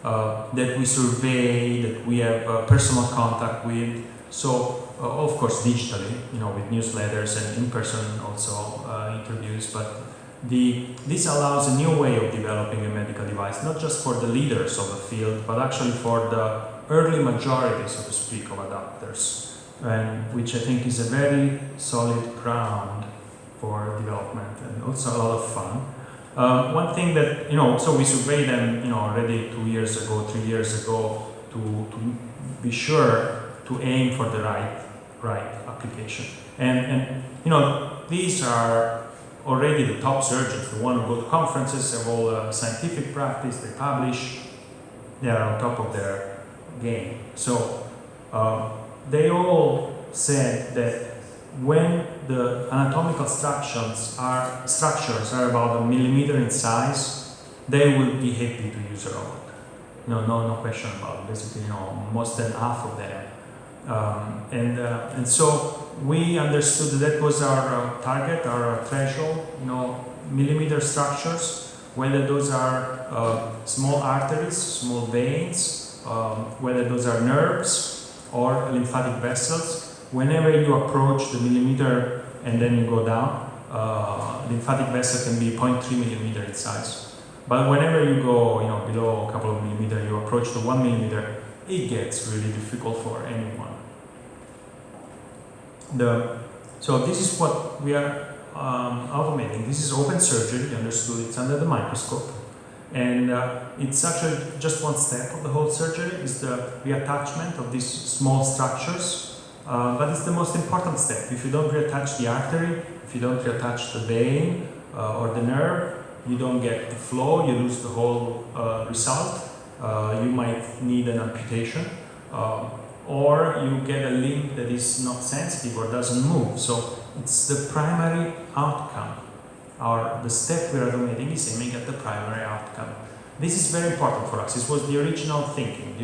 that we survey, that we have personal contact with. So of course digitally, with newsletters and in person also interviews. But this allows a new way of developing a medical device, not just for the leaders of the field, but actually for the early majority, so to speak, of adopters, and which I think is a very solid ground for development and also a lot of fun. One thing that, so we surveyed them, already 2 years ago, 3 years ago, to be sure to aim for the right application. And these are already the top surgeons, the ones who go to conferences, have all scientific practice, they publish, they are on top of their game. So they all said that when the anatomical structures are about 1 millimeter in size, they will be happy to use a robot. No question about it. Basically, most than half of them. And so we understood that was our target, our threshold. Millimeter structures, whether those are small arteries, small veins, whether those are nerves or lymphatic vessels. Whenever you approach the millimeter and then you go down, lymphatic vessel can be 0.3 millimeter in size. But whenever you go, below a couple of millimeters, you approach the 1 millimeter, it gets really difficult for anyone. So this is what we are automating. This is open surgery, you understood, it's under the microscope. And it's actually just one step of the whole surgery, is the reattachment of these small structures. But it's the most important step. If you don't reattach the artery, if you don't reattach the vein or the nerve, you don't get the flow, you lose the whole result. You might need an amputation, or you get a limb that is not sensitive or doesn't move. So it's the primary outcome. The step we are automating is aiming at the primary outcome. This is very important for us. This was the original thinking,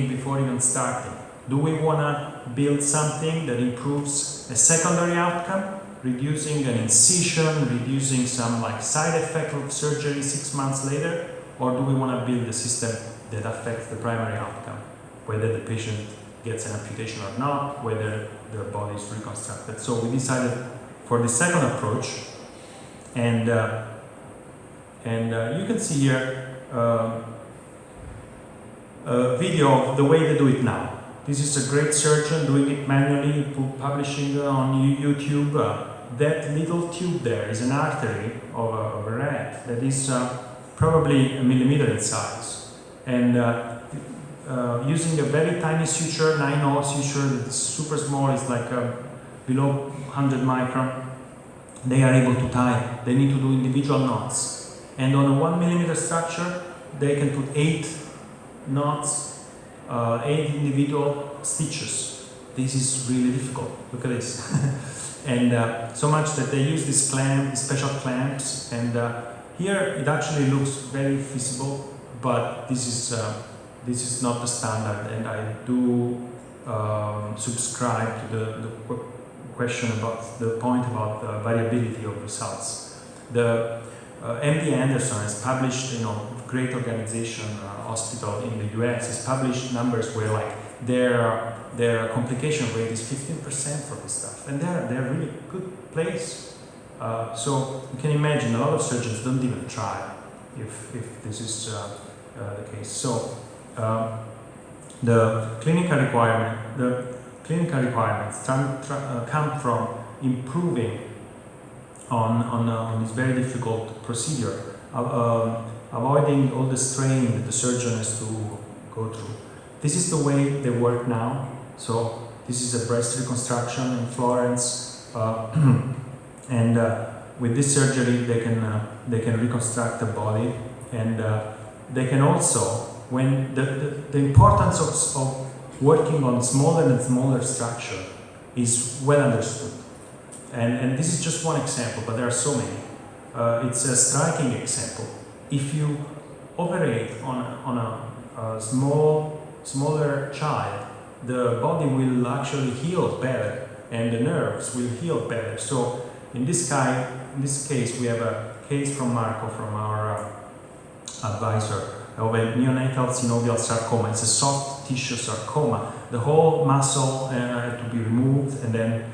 before even starting. Do we want to build something that improves a secondary outcome, reducing an incision, reducing some side effect of surgery 6 months later, or do we want to build a system that affects the primary outcome, whether the patient gets an amputation or not, whether their body is reconstructed? So we decided for the second approach, and you can see here a video of the way they do it now. This is a great surgeon doing it manually, publishing on YouTube. That little tube there is an artery of a rat that is probably 1 millimeter in size, and using a very tiny suture, 9/0 suture, that's super small, it's below 100 micron, they are able to tie. They need to do individual knots. And on a 1 millimeter structure, they can put 8 knots, 8 individual stitches. This is really difficult. Look at this. And so much that they use this special clamps. And here it actually looks very feasible, but this is not the standard. And I do subscribe to the question about the point about the variability of results. The MD Anderson has published, great organization, hospital in the US, has published numbers where their complication rate is 15% for this stuff, and they're really good place. So you can imagine a lot of surgeons don't even try if this is the case. So the clinical requirements come from improving on this very difficult procedure, avoiding all the strain that the surgeon has to go through. This is the way they work now. So this is a breast reconstruction in Florence, and with this surgery they can reconstruct the body, and they can also, when the importance of working on smaller and smaller structure is well understood. And this is just one example, but there are so many. It's a striking example. If you operate on a smaller child, the body will actually heal better, and the nerves will heal better. So in this case, we have a case from Marco, from our advisor, of a neonatal synovial sarcoma. It's a soft tissue sarcoma. The whole muscle had to be removed, and then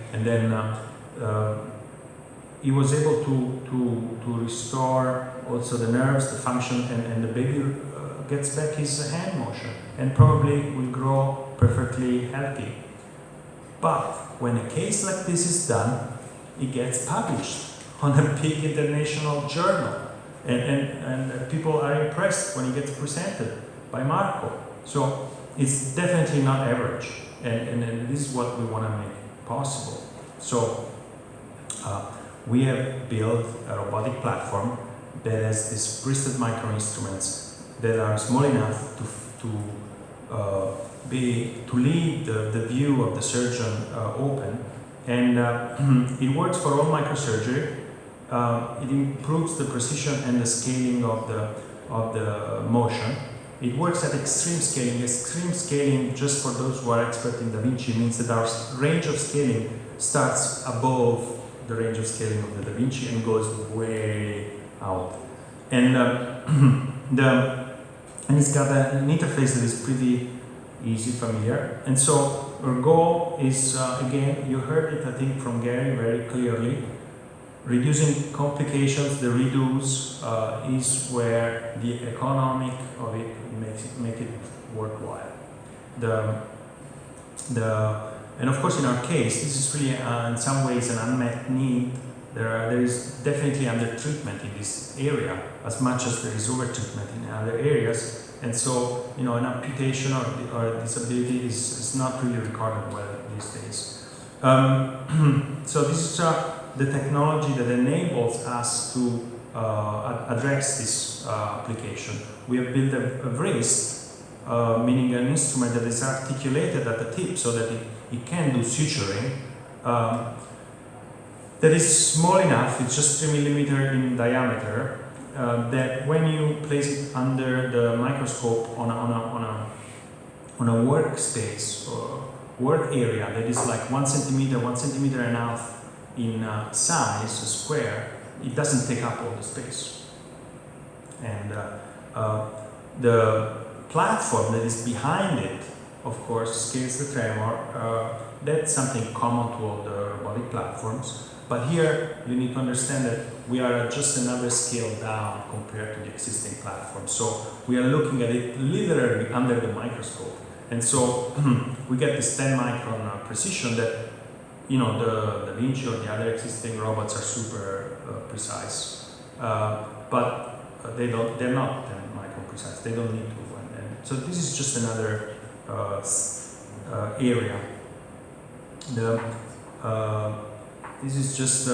he was able to restore also the nerves, the function, and the baby gets back his hand motion and probably will grow perfectly healthy. But when a case like this is done, it gets published on a big international journal, and people are impressed when it gets presented by Marco. So it's definitely not average, and this is what we want to make possible. So we have built a robotic platform that has these wristed micro instruments that are small enough to leave the view of the surgeon open, and it works for all microsurgery. It improves the precision and the scaling of the motion. It works at extreme scaling. Extreme scaling, just for those who are expert in Da Vinci, means that our range of scaling starts above the range of scaling of the Da Vinci and goes way out. And it's got an interface that is pretty easy, familiar. And so our goal is, again, you heard it, I think, from Gary very clearly. Reducing complications, the reduce, is where the economic of it make it worthwhile. And of course, in our case, this is really in some ways an unmet need. There is definitely under-treatment in this area as much as there is over-treatment in other areas. And so, an amputation or disability is not really regarded well these days. So this is the technology that enables us to address this application. We have built a wrist, meaning an instrument that is articulated at the tip so that it can do suturing. That is small enough, it's just 3 millimeters in diameter, that when you place it under the microscope on a workspace or work area that is like 1 centimeter, 1.5 centimeters in size, a square, it doesn't take up all the space. And the platform that is behind it, of course, scales the tremor. That's something common to all the robotic platforms. But here you need to understand that we are at just another scale down compared to the existing platform. So we are looking at it literally under the microscope. And so we get this 10 micron precision that, the Da Vinci or the other existing robots are super precise. But they're not 10 micron precise. They don't need to. And so this is just another area. This is just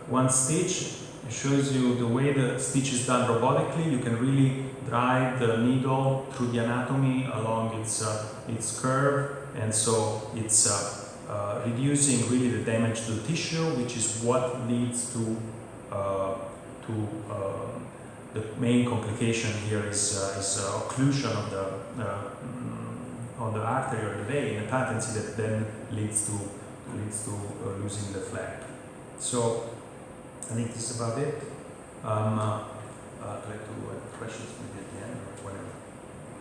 one stitch. It shows you the way the stitch is done robotically. You can really drive the needle through the anatomy along its curve, and so it's reducing really the damage to the tissue, which is what leads to the main complication here is occlusion of the artery or the vein, a patency that then leads to losing the flap. So I think this is about it. I'd like to have questions maybe at the end or whatever.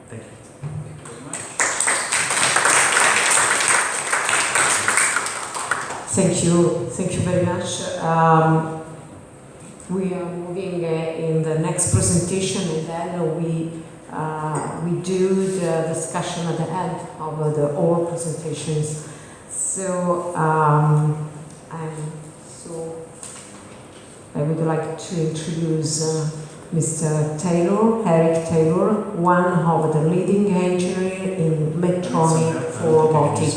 Thank you. Thank you very much. Thank you very much. We are moving in the next presentation, and then we do the discussion at the end of the all presentations. So I would like to introduce Mr. Taylor, Eric Taylor, one of the leading engineers in Medtronic for robotics.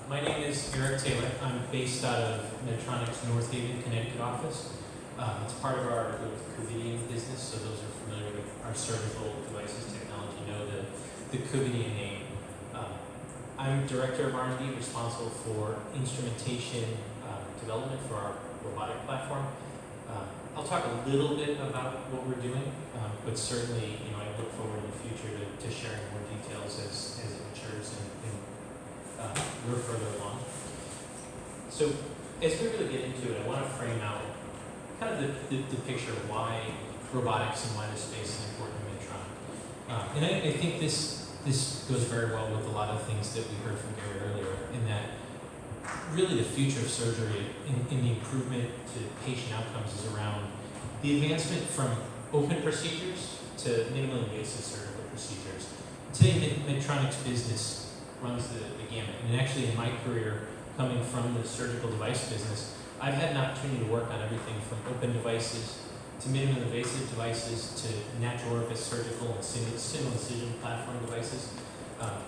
My name is Eric Taylor. I'm based out of Medtronic's North Haven, Connecticut office. It's part of our Covidien business, so those who are familiar with our surgical devices technology know the Covidien name. I'm Director of R&D, responsible for instrumentation development for our robotic platform. I'll talk a little bit about what we're doing, but certainly, I look forward in the future to sharing more details as it matures and we're further along. So, as we really get into it, I want to frame out kind of the picture of why robotics and why this space is important to Medtronic. And I think this goes very well with a lot of things that we heard from Gary earlier, in that really the future of surgery in the improvement to patient outcomes is around the advancement from open procedures to minimally invasive surgical procedures. Today, Medtronic's business runs the gamut. And actually, in my career, coming from the surgical device business, I've had an opportunity to work on everything from open devices to minimally invasive devices to natural orifice surgical and single incision platform devices.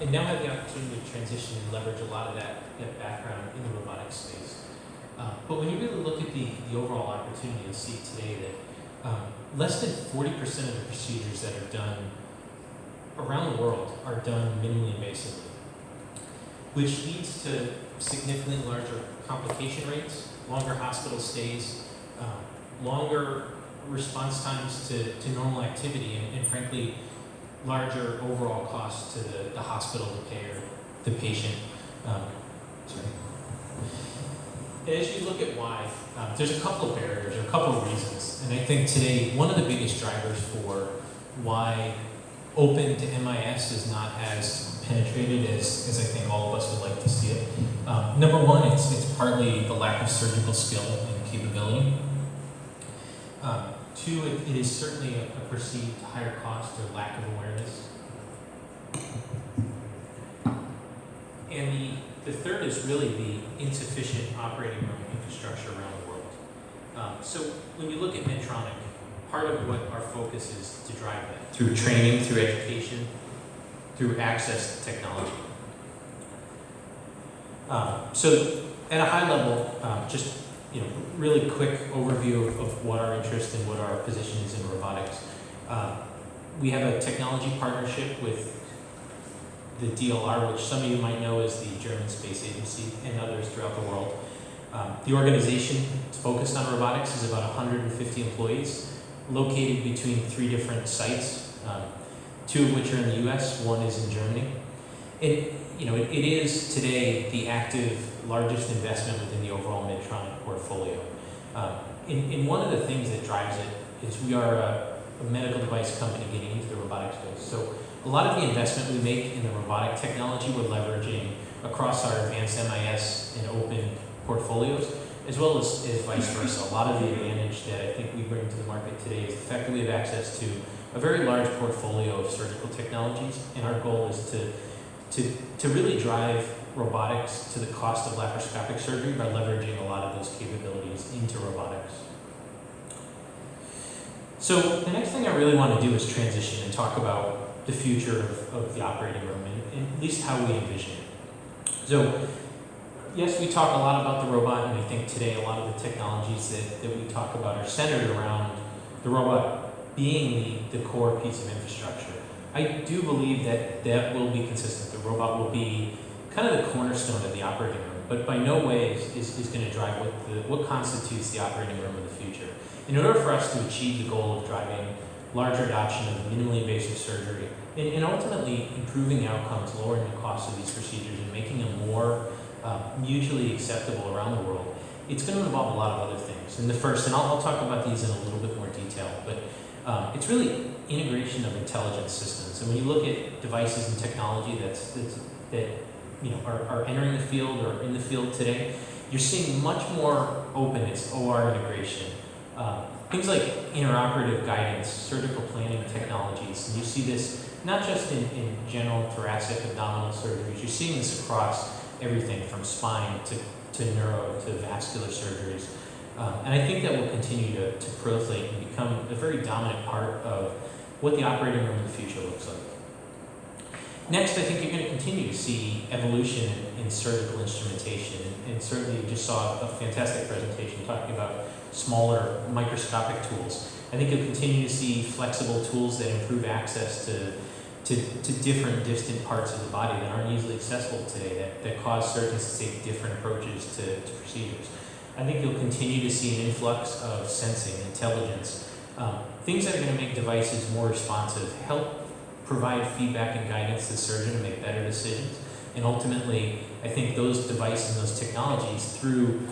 And now I have the opportunity to transition and leverage a lot of that background in the robotics space. But when you really look at the overall opportunity, you'll see today that less than 40% of the procedures that are done around the world are done minimally invasively, which leads to significantly larger complication rates, longer hospital stays, longer response times to normal activity, and frankly, larger overall costs to the hospital, the payer, the patient. As you look at why, there's a couple of barriers or a couple of reasons, and I think today one of the biggest drivers for why open to MIS is not as penetrated as I think all of us would like to see it. Number one, it's partly the lack of surgical skill and capability. Two, it is certainly a perceived higher cost or lack of awareness. And the third is really the insufficient operating room infrastructure around the world. So when you look at Medtronic, part of what our focus is to drive that through training, through education, through access to technology. So at a high level, just really quick overview of what our interest and what our position is in robotics. We have a technology partnership with the DLR, which some of you might know as the German Space Agency, and others throughout the world. The organization is focused on robotics, is about 150 employees, located between 3 different sites, 2 of which are in the US, 1 is in Germany. It is today the active largest investment within the overall Medtronic portfolio. And one of the things that drives it is we are a medical device company getting into the robotics space. So a lot of the investment we make in the robotic technology we're leveraging across our advanced MIS and open portfolios, as well as vice versa. A lot of the advantage that I think we bring to the market today is the fact that we have access to a very large portfolio of surgical technologies, and our goal is to really drive robotics to the cost of laparoscopic surgery by leveraging a lot of those capabilities into robotics. So the next thing I really want to do is transition and talk about the future of the operating room and at least how we envision it. So yes, we talk a lot about the robot, and I think today a lot of the technologies that we talk about are centered around the robot being the core piece of infrastructure. I do believe that will be consistent. The robot will be kind of the cornerstone of the operating room, but by no way is going to drive what constitutes the operating room of the future. In order for us to achieve the goal of driving larger adoption of minimally invasive surgery and ultimately improving the outcomes, lowering the cost of these procedures, and making them more mutually acceptable around the world, it's going to involve a lot of other things. And the first, and I'll talk about these in a little bit more detail, but it's really integration of intelligence systems. And when you look at devices and technology that are entering the field or in the field today, you're seeing much more open, it's OR integration. Things like interoperative guidance, surgical planning technologies, and you see this not just in general thoracic abdominal surgeries, you're seeing this across everything from spine to neuro to vascular surgeries. And I think that will continue to proliferate and become a very dominant part of what the operating room in the future looks like. Next, I think you're going to continue to see evolution in surgical instrumentation, and certainly you just saw a fantastic presentation talking about smaller microscopic tools. I think you'll continue to see flexible tools that improve access to different distant parts of the body that aren't easily accessible today, that cause surgeons to take different approaches to procedures. I think you'll continue to see an influx of sensing, intelligence, things that are going to make devices more responsive, help provide feedback and guidance to the surgeon to make better decisions. And ultimately, I think those devices and those technologies through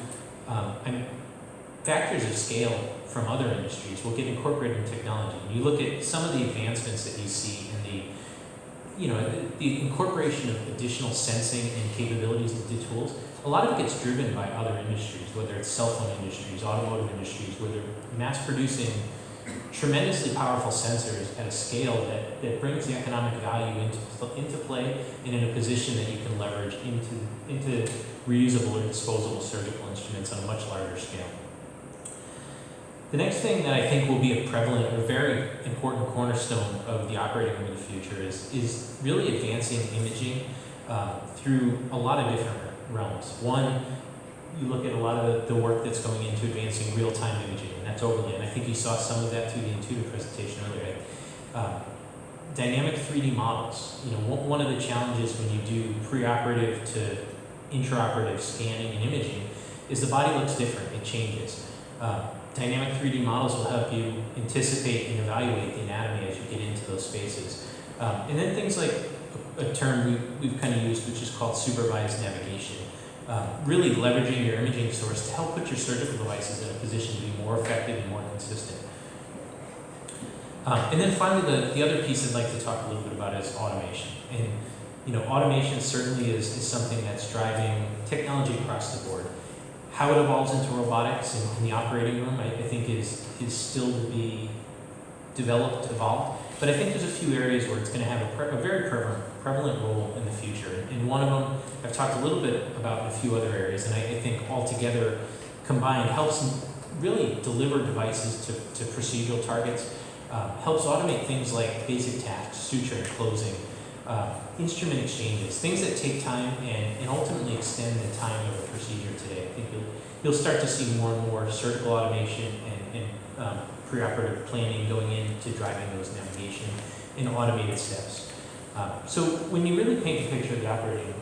factors of scale from other industries will get incorporated in technology. And you look at some of the advancements that you see in the incorporation of additional sensing and capabilities into tools. A lot of it gets driven by other industries, whether it's cell phone industries, automotive industries, where they're mass producing tremendously powerful sensors at a scale that brings the economic value into play and in a position that you can leverage into reusable or disposable surgical instruments on a much larger scale. The next thing that I think will be a prevalent or very important cornerstone of the operating room of the future is really advancing imaging through a lot of different realms. One, you look at a lot of the work that's going into advancing real-time imaging, and that's overlay. And I think you saw some of that through the Intuitive presentation earlier. Dynamic 3D models. One of the challenges when you do preoperative to intraoperative scanning and imaging is the body looks different, it changes. Dynamic 3D models will help you anticipate and evaluate the anatomy as you get into those spaces. And then things like a term we've kind of used, which is called supervised navigation. Really leveraging your imaging source to help put your surgical devices in a position to be more effective and more consistent. And then finally, the other piece I'd like to talk a little bit about is automation. And automation certainly is something that's driving technology across the board. How it evolves into robotics in the operating room, I think is still to be developed, evolved. But I think there's a few areas where it's going to have a very prevalent role in the future. And one of them I've talked a little bit about in a few other areas, and I think altogether combined helps really deliver devices to procedural targets, helps automate things like basic tasks, suturing, closing, instrument exchanges, things that take time and ultimately extend the time of a procedure today. I think you'll start to see more and more surgical automation and preoperative planning going into driving those navigation and automated steps. So when you really paint the picture of the operating room,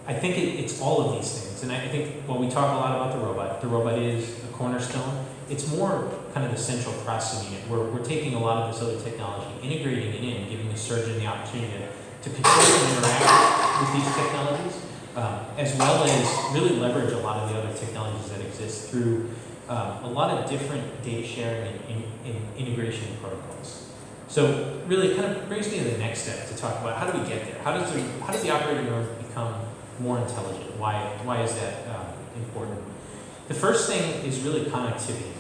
I think it's all of these things. And I think while we talk a lot about the robot is a cornerstone, it's more kind of the central processing unit. We're taking a lot of this other technology, integrating it in, giving the surgeon the opportunity to control and interact with these technologies, as well as really leverage a lot of the other technologies that exist through a lot of different data sharing and integration protocols. So really kind of brings me to the next step to talk about how do we get there? How does the operating room become more intelligent? Why is that important? The first thing is really connectivity.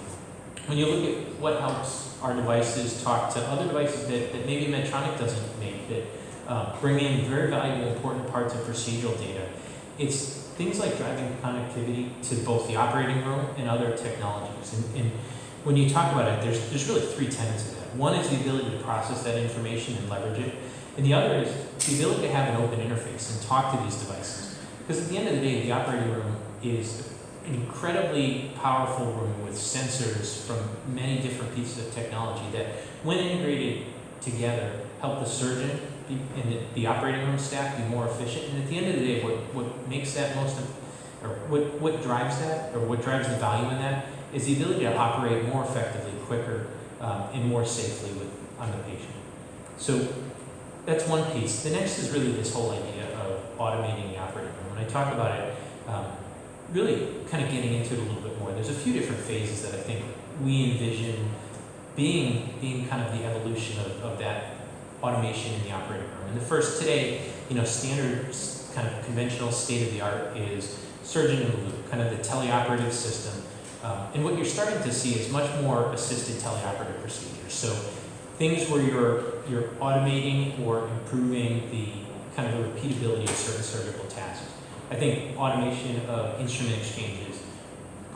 When you look at what helps our devices talk to other devices that maybe Medtronic doesn't make, that bring in very valuable, important parts of procedural data, it's things like driving connectivity to both the operating room and other technologies. And when you talk about it, there's really three tenets of that. One is the ability to process that information and leverage it. And the other is the ability to have an open interface and talk to these devices. Because at the end of the day, the operating room is an incredibly powerful room with sensors from many different pieces of technology that, when integrated together, help the surgeon and the operating room staff be more efficient. And at the end of the day, what makes that or what drives that, or what drives the value in that, is the ability to operate more effectively, quicker, and more safely on the patient. So that's one piece. The next is really this whole idea of automating the operating room. When I talk about it, really kind of getting into it a little bit more, there's a few different phases that I think we envision being kind of the evolution of that automation in the operating room. And the first today, standard kind of conventional state of the art is surgeon in the loop, kind of the teleoperative system. And what you're starting to see is much more assisted teleoperative procedures. So things where you're automating or improving the kind of the repeatability of certain surgical tasks. I think automation of instrument exchanges,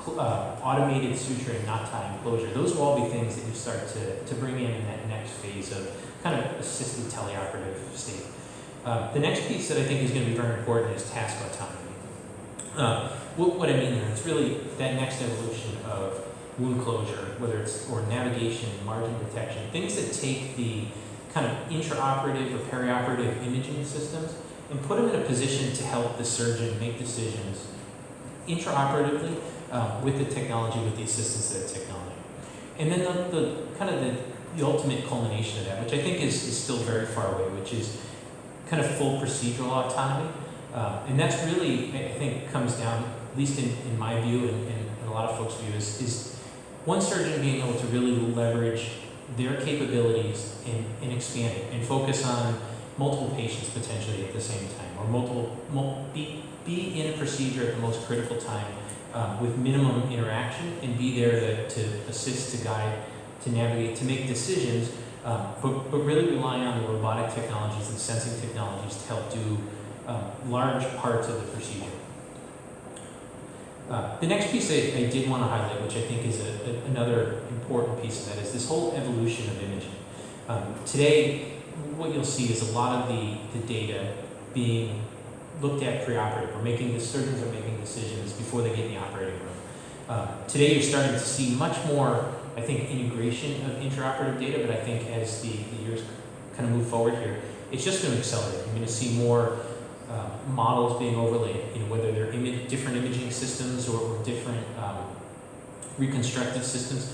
automated suturing, knot tying, closure, those will all be things that you start to bring in that next phase of kind of assisted teleoperative state. The next piece that I think is going to be very important is task autonomy. What I mean there, it's really that next evolution of wound closure, or navigation, margin detection, things that take the kind of intraoperative or perioperative imaging systems and put them in a position to help the surgeon make decisions intraoperatively with the technology, with the assistance of that technology. And then the kind of the ultimate culmination of that, which I think is still very far away, which is kind of full procedural autonomy. And that's really, I think, comes down, at least in my view and a lot of folks' view, is one surgeon being able to really leverage their capabilities and expand it and focus on multiple patients potentially at the same time, or be in a procedure at the most critical time with minimum interaction, and be there to assist, to guide, to navigate, to make decisions, but really relying on the robotic technologies and sensing technologies to help do large parts of the procedure. The next piece I did want to highlight, which I think is another important piece of that, is this whole evolution of imaging. Today, what you'll see is a lot of the data being looked at preoperative, or the surgeons are making decisions before they get in the operating room. Today, you're starting to see much more, I think, integration of intraoperative data, but I think as the years kind of move forward here, it's just going to accelerate. You're going to see more models being overlaid, whether they're different imaging systems or different reconstructive systems,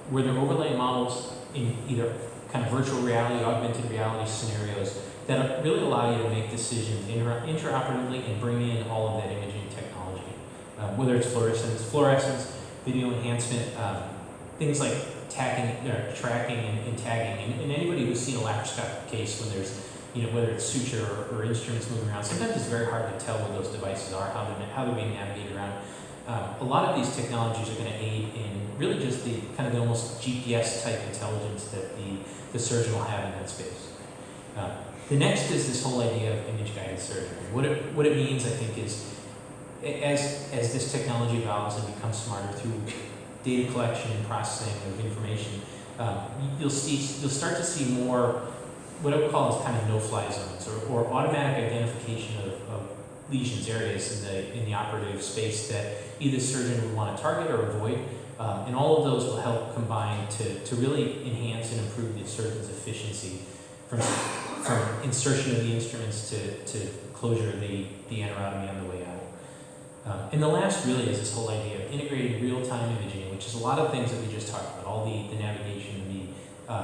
where they're overlaying models in either kind of virtual reality, augmented reality scenarios that really allow you to make decisions intraoperatively and bring in all of that imaging technology, whether it's fluorescence, video enhancement, things like tracking and tagging. And anybody who's seen a laparoscopic case when there's whether it's suture or instruments moving around, sometimes it's very hard to tell where those devices are, how they're being navigated around. A lot of these technologies are going to aid in really just the kind of the almost GPS type intelligence that the surgeon will have in that space. The next is this whole idea of image-guided surgery. What it means, I think, is as this technology evolves and becomes smarter through data collection and processing of information, you'll start to see more what I would call as kind of no-fly zones or automatic identification of lesions, areas in the operative space that either surgeon would want to target or avoid. And all of those will help combine to really enhance and improve the surgeon's efficiency from insertion of the instruments to closure of the anerotomy on the way out. And the last really is this whole idea of integrating real-time imaging, which is a lot of things that we just talked about, all the navigation, the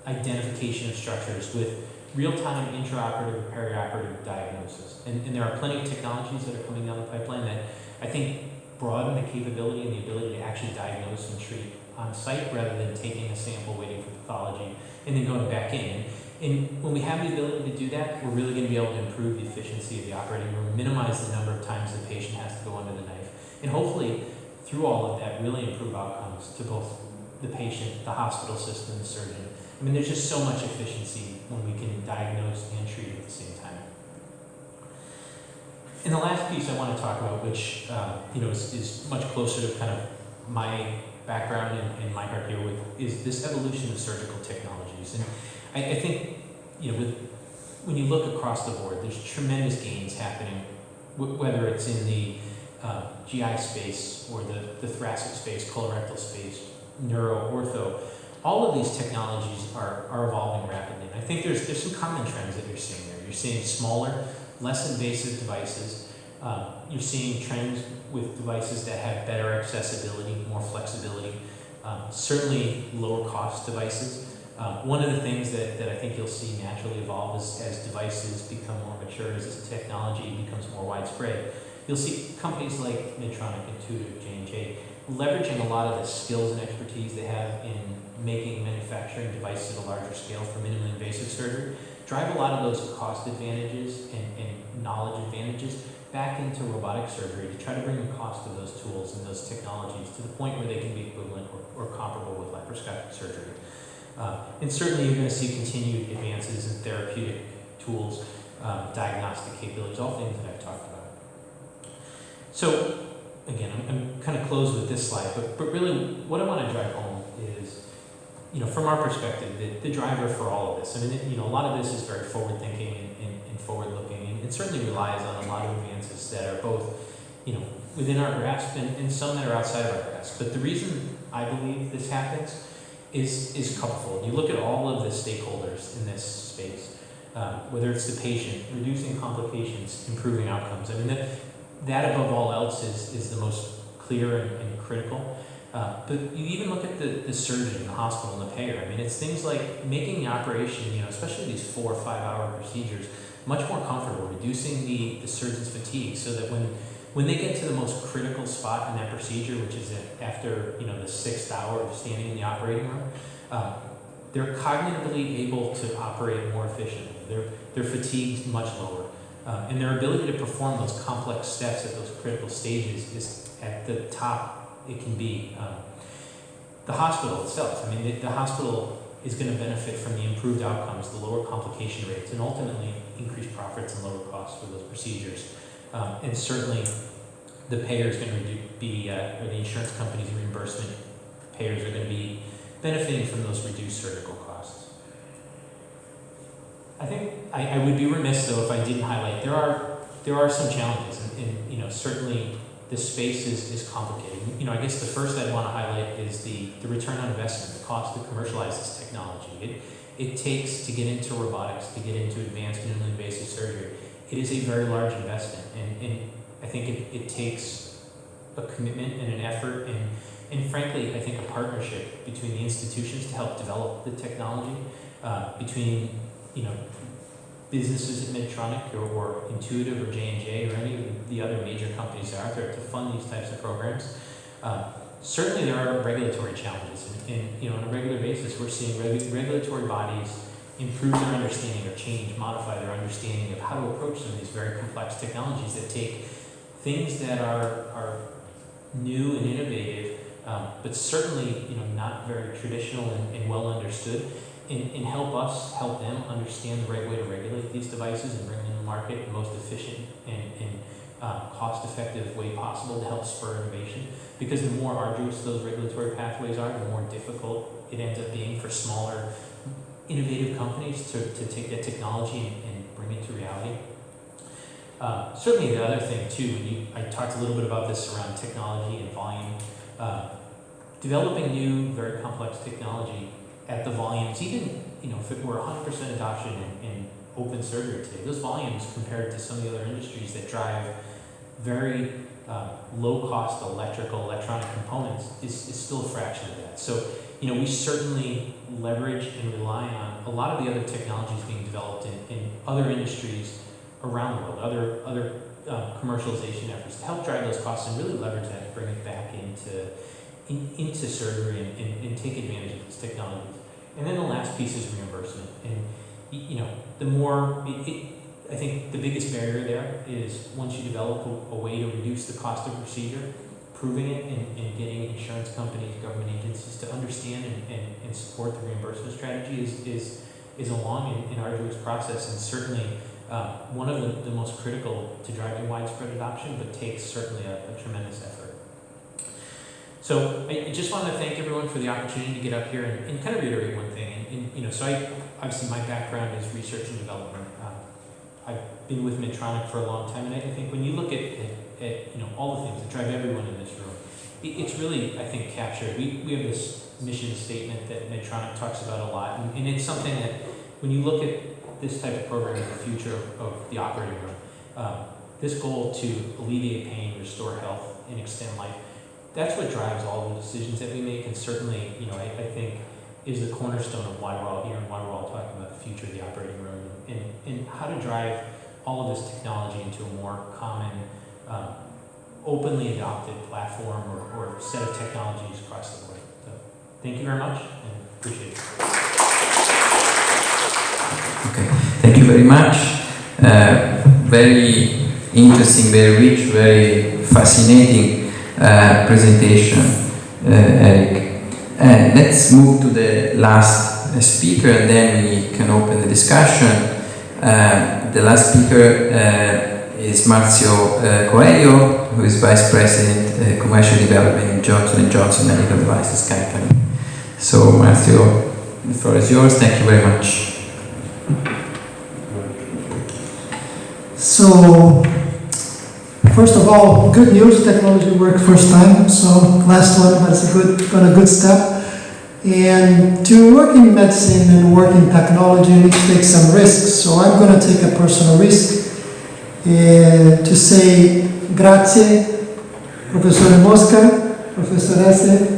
identification of structures with real-time intraoperative and perioperative diagnosis. And there are plenty of technologies that are coming down the pipeline that I think broaden the capability and the ability to actually diagnose and treat on site rather than taking a sample, waiting for pathology, and then going back in. And when we have the ability to do that, we're really going to be able to improve the efficiency of the operating room, minimize the number of times the patient has to go under the knife, and hopefully, through all of that, really improve outcomes to both the patient, the hospital system, the surgeon. I mean, there's just so much efficiency when we can diagnose and treat at the same time. And the last piece I want to talk about, which is much closer to kind of my background and my heart here, is this evolution of surgical technologies. And I think, when you look across the board, there's tremendous gains happening, whether it's in the GI space or the thoracic space, colorectal space, neuro, ortho. All of these technologies are evolving rapidly. And I think there's some common trends that you're seeing there. You're seeing smaller, less invasive devices. You're seeing trends with devices that have better accessibility, more flexibility, certainly lower cost devices. One of the things that I think you'll see naturally evolve as devices become more mature, as this technology becomes more widespread. You'll see companies like Medtronic, Intuitive, J&J leveraging a lot of the skills and expertise they have in making manufacturing devices at a larger scale for minimally invasive surgery, drive a lot of those cost advantages and knowledge advantages back into robotic surgery to try to bring the cost of those tools and those technologies to the point where they can be equivalent or comparable with laparoscopic surgery. And certainly you're going to see continued advances in therapeutic tools, diagnostic capabilities, all things that I've talked about. So again, I'm kind of closed with this slide, but really what I want to drive home is, from our perspective, the driver for all of this. I mean, a lot of this is very forward-thinking and forward-looking, and certainly relies on a lot of advances that are both, within our grasp and some that are outside of our grasp. But the reason I believe this happens is couplefold. You look at all of the stakeholders in this space, whether it's the patient, reducing complications, improving outcomes. I mean, that above all else is the most clear and critical. But you even look at the surgeon, the hospital, and the payer. I mean, it's things like making the operation, especially these 4 or 5 hour procedures, much more comfortable, reducing the surgeon's fatigue so that when they get to the most critical spot in that procedure, which is after the 6th hour of standing in the operating room, they're cognitively able to operate more efficiently. Their fatigue's much lower. And their ability to perform those complex steps at those critical stages is at the top it can be. The hospital itself, I mean, the hospital is going to benefit from the improved outcomes, the lower complication rates, and ultimately increased profits and lower costs for those procedures. And certainly the payer is going to be, or the insurance company's reimbursement payers are going to be benefiting from those reduced surgical costs. I think I would be remiss though if I didn't highlight there are some challenges, and certainly this space is complicated. I guess the first I'd want to highlight is the return on investment, the cost to commercialize this technology. It takes to get into robotics, to get into advanced minimally invasive surgery. It is a very large investment, and I think it takes a commitment and an effort, and frankly, I think a partnership between the institutions to help develop the technology, between businesses at Medtronic or Intuitive or J&J or any of the other major companies out there to fund these types of programs. Certainly there are regulatory challenges, and on a regular basis we're seeing regulatory bodies improve their understanding or modify their understanding of how to approach some of these very complex technologies that take things that are new and innovative, but certainly not very traditional and well understood, and help them understand the right way to regulate these devices and bring them to market in the most efficient and cost-effective way possible to help spur innovation. Because the more arduous those regulatory pathways are, the more difficult it ends up being for smaller, innovative companies to take that technology and bring it to reality. Certainly the other thing too, I talked a little bit about this around technology and volume. Developing new, very complex technology at the volumes, even if it were 100% adoption in open surgery today, those volumes compared to some of the other industries that drive very low-cost electronic components is still a fraction of that. So, we certainly leverage and rely on a lot of the other technologies being developed in other industries around the world, other commercialization efforts to help drive those costs and really leverage that and bring it back into surgery and take advantage of these technologies. And then the last piece is reimbursement. And, the more, I think the biggest barrier there is once you develop a way to reduce the cost of procedure, proving it and getting insurance companies, government agencies to understand and support the reimbursement strategy is a long and arduous process, and certainly one of the most critical to driving widespread adoption, but takes certainly a tremendous effort. So I just want to thank everyone for the opportunity to get up here and kind of reiterate one thing. So obviously my background is research and development. I've been with Medtronic for a long time, and I think when you look at all the things that drive everyone in this room, it's really, I think, captured. We have this mission statement that Medtronic talks about a lot, and it's something that when you look at this type of program in the future of the operating room, this goal to alleviate pain, restore health, and extend life, that's what drives all the decisions that we make, and certainly, I think is the cornerstone of why we're all here and why we're all talking about the future of the operating room and how to drive all of this technology into a more common, openly adopted platform or set of technologies across the board. So thank you very much and appreciate it. Okay, thank you very much. Very interesting, very rich, very fascinating presentation, Eric. Let's move to the last speaker and then we can open the discussion. The last speaker is Marcio Coelho, who is Vice President Commercial Development in Johnson & Johnson Medical Devices Company. So Marcio, the floor is yours. Thank you very much. So, first of all, good news, technology worked first time, so last one was a good step. And to work in medicine and work in technology, you need to take some risks. So I'm going to take a personal risk to say grazie, Professore Mosca, Professoresse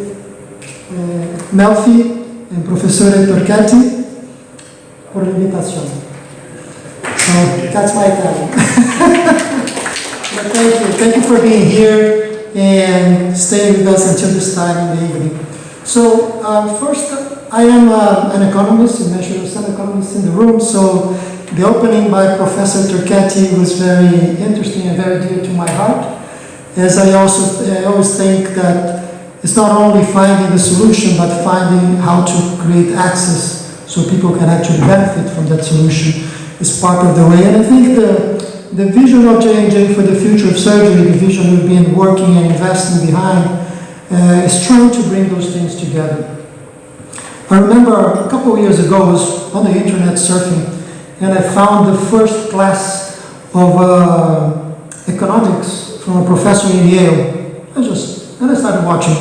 Melfi, and Professore Torquati, for l'invitazione. So that's my Italian. But thank you for being here and staying with us until this time in the evening. So first, I am an economist. You mentioned some economists in the room. So the opening by Professor Torquati was very interesting and very dear to my heart. As I always think that it's not only finding the solution, but finding how to create access so people can actually benefit from that solution is part of the way. And I think the vision of J&J for the future of surgery, the vision we've been working and investing behind, is trying to bring those things together. I remember a couple of years ago, I was on the internet surfing, and I found the first class of economics from a professor in Yale. I started watching.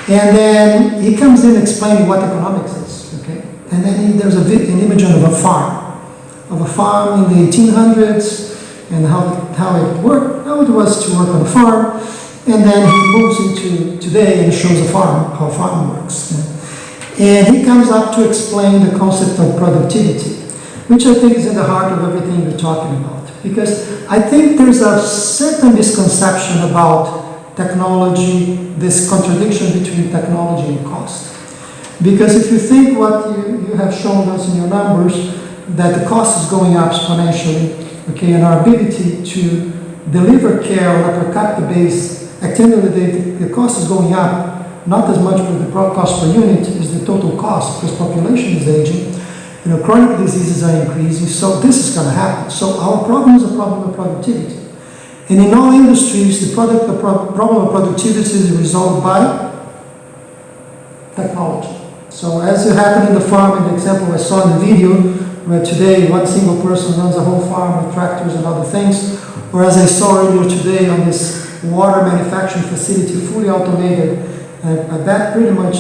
And then he comes in explaining what economics is, okay? And then there's an image of a farm in the 1800s, and how it worked, how it was to work on a farm. And then he moves into today and shows a farm, how farming works. And he comes up to explain the concept of productivity, which I think is in the heart of everything we're talking about. Because I think there's a certain misconception about technology, this contradiction between technology and cost. Because if you think what you have shown us in your numbers, that the cost is going up exponentially, okay, and our ability to deliver care on a per capita base at the end of the day, the cost is going up, not as much with the cost per unit as the total cost, because population is aging, chronic diseases are increasing, so this is going to happen. So our problem is a problem of productivity. And in all industries, the problem of productivity is resolved by technology. So as it happened in the farm, in the example I saw in the video, where today one single person runs a whole farm with tractors and other things, or as I saw earlier today on this water manufacturing facility, fully automated, that pretty much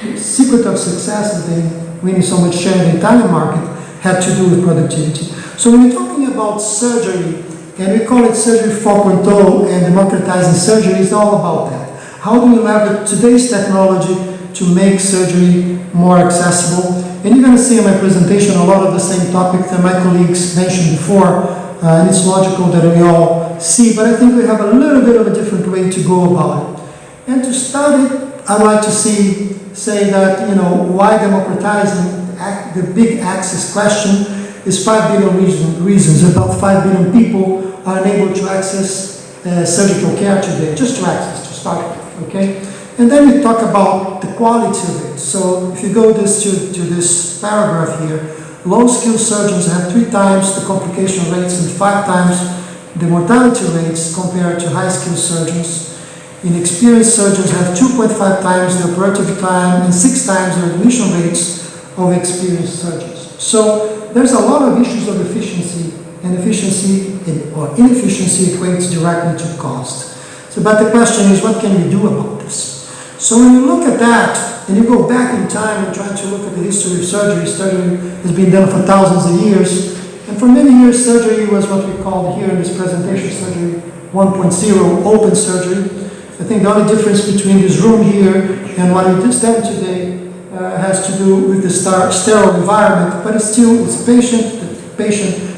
the secret of success that they winning so much share in the Italian market had to do with productivity. So when you're talking about surgery, and we call it Surgery 4.0 and democratizing surgery, is all about that. How do we leverage today's technology to make surgery more accessible? And you're going to see in my presentation a lot of the same topics that my colleagues mentioned before, and it's logical that we all see, but I think we have a little bit of a different way to go about it. And to start it, I'd like to say that, why democratizing the big access question is 5 billion reasons. About 5 billion people are unable to access surgical care today, just to access, to start with, okay? And then we talk about the quality of it. So if you go to this paragraph here, low-skilled surgeons have 3 times the complication rates and 5 times the mortality rates compared to high-skilled surgeons. Inexperienced surgeons have 2.5 times the operative time and 6 times the admission rates of experienced surgeons. So there's a lot of issues of efficiency, and efficiency or inefficiency equates directly to cost. So, but the question is, what can we do about this? So when you look at that, and you go back in time and try to look at the history of surgery, surgery has been done for thousands of years, and for many years surgery was what we call here in this presentation surgery 1.0, open surgery. I think the only difference between this room here and what we just done today has to do with the sterile environment, but it's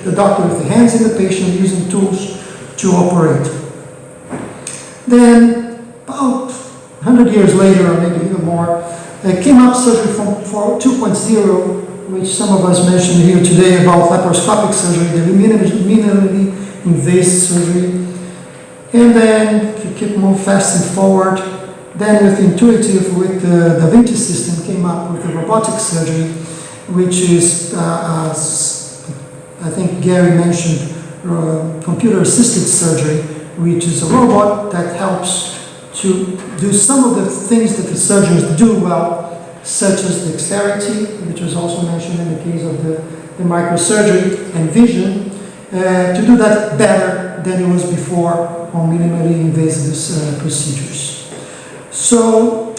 the doctor with the hands in the patient using tools to operate. Then, about 100 years later, or maybe even more, came up surgery for 2.0, which some of us mentioned here today about laparoscopic surgery, the minimally invasive surgery. And then, to keep moving fast and forward, then with Intuitive, with the Da Vinci system, came up with the robotic surgery, which is, I think Gary mentioned, computer-assisted surgery, which is a robot that helps to do some of the things that the surgeons do well, such as dexterity, which was also mentioned in the case of the microsurgery, and vision, to do that better than it was before on minimally invasive procedures. So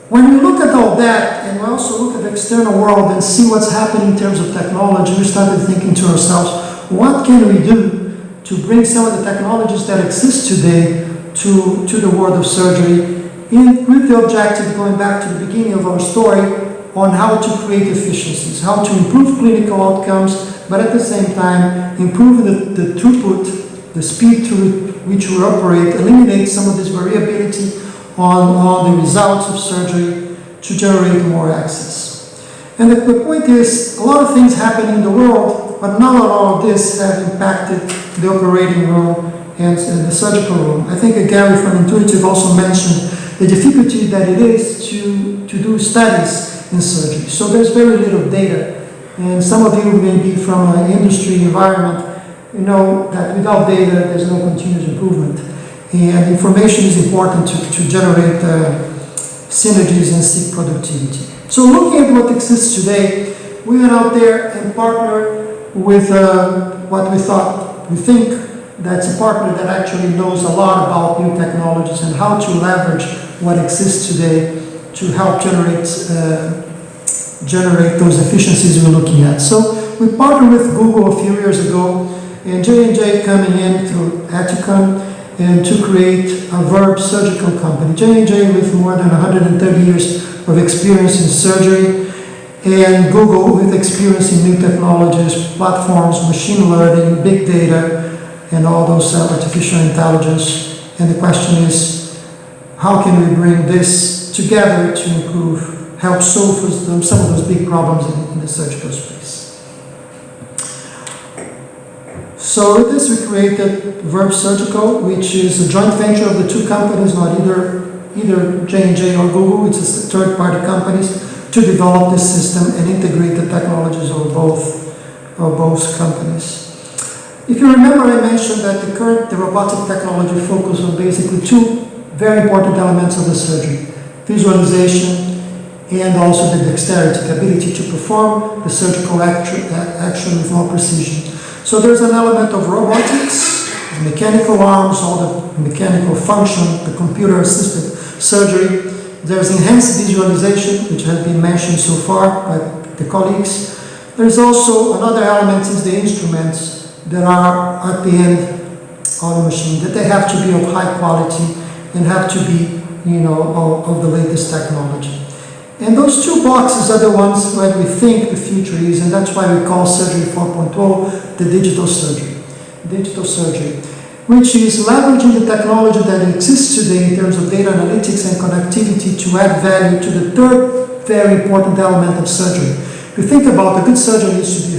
when we look at all that, and we also look at the external world and see what's happening in terms of technology, we started thinking to ourselves, what can we do to bring some of the technologies that exist today to the world of surgery, with the objective, going back to the beginning of our story, on how to create efficiencies, how to improve clinical outcomes, but at the same time, improve the throughput, the speed through which we operate, eliminate some of this variability on the results of surgery to generate more access. And the point is, a lot of things happen in the world, but not all of this have impacted the operating room and the surgical room. I think Gary from Intuitive also mentioned the difficulty that it is to do studies in surgery. So there's very little data. And some of you may be from an industry environment, you know that without data, there's no continuous improvement. And information is important to generate synergies and seek productivity. So looking at what exists today, we went out there and partnered with what we think that's a partner that actually knows a lot about new technologies and how to leverage what exists today to help generate those efficiencies we're looking at. So we partnered with Google a few years ago, and J&J coming in through Eticon, and to create a Verb surgical company. J&J with more than 130 years of experience in surgery, and Google with experience in new technologies, platforms, machine learning, big data, and all those artificial intelligence. And the question is, how can we bring this together to help solve some of those big problems in the surgical space? So with this, we created Verb Surgical, which is a joint venture of the two companies, not either J&J or Google, which is the third-party companies, to develop this system and integrate the technologies of both companies. If you remember, I mentioned that the robotic technology focuses on basically two very important elements of the surgery: visualization and also the dexterity, the ability to perform the surgical action with more precision. So there's an element of robotics, the mechanical arms, all the mechanical function, the computer-assisted surgery. There's enhanced visualization, which has been mentioned so far by the colleagues. There's also another element is the instruments that are at the end of the machine, that they have to be of high quality and have to be, of the latest technology. And those two boxes are the ones where we think the future is, and that's why we call Surgery 4.0 the digital surgery. Digital surgery, which is leveraging the technology that exists today in terms of data analytics and connectivity to add value to the third very important element of surgery. If you think about a good surgeon needs to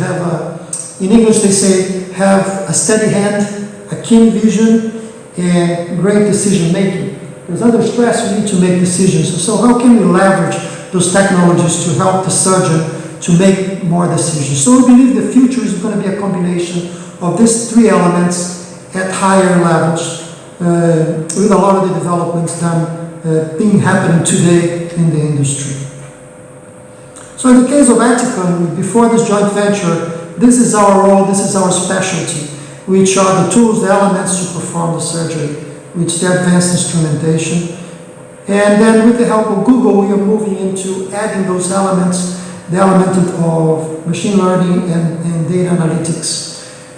in English they say, have a steady hand, a keen vision, and great decision making. Because under stress you need to make decisions. So how can we leverage those technologies to help the surgeon to make more decisions? So we believe the future is going to be a combination of these three elements at higher levels, with a lot of the developments happening today in the industry. So in the case of Eticon, before this joint venture, this is our role, this is our specialty, which are the tools, the elements to perform the surgery, which the advanced instrumentation. And then with the help of Google, we are moving into adding those elements, the element of machine learning and data analytics.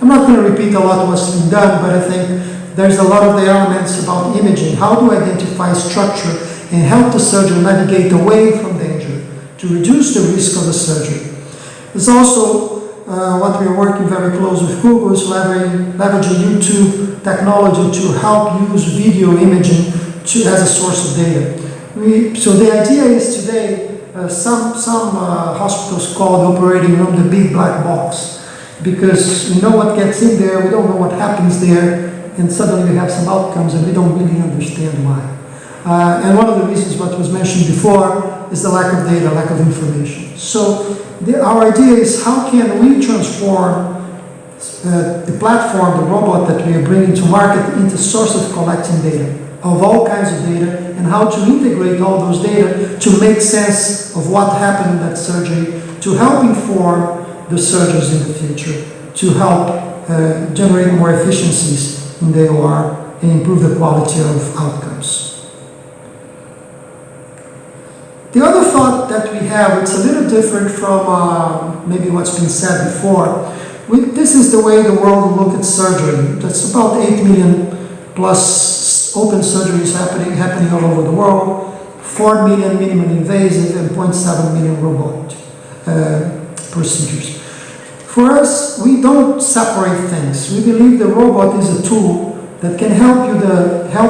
I'm not going to repeat a lot of what's been done, but I think there's a lot of the elements about imaging, how to identify structure and help the surgeon navigate away from danger to reduce the risk of the surgery. There's also what we are working very close with Google is leveraging YouTube technology to help use video imaging as a source of data. So the idea is today, some hospitals call the operating room the big black box, because we know what gets in there, we don't know what happens there, and suddenly we have some outcomes and we don't really understand why. And one of the reasons what was mentioned before is the lack of data, lack of information. So our idea is how can we transform the platform, the robot that we are bringing to market into a source of collecting data, of all kinds of data, and how to integrate all those data to make sense of what happened in that surgery, to help inform the surgeons in the future, to help generate more efficiencies in the OR and improve the quality of outcomes. The other thought that we have, it's a little different from maybe what's been said before. This is the way the world will look at surgery. That's about 8 million plus open surgeries happening all over the world, 4 million minimally invasive and 0.7 million robot procedures. For us, we don't separate things. We believe the robot is a tool that can help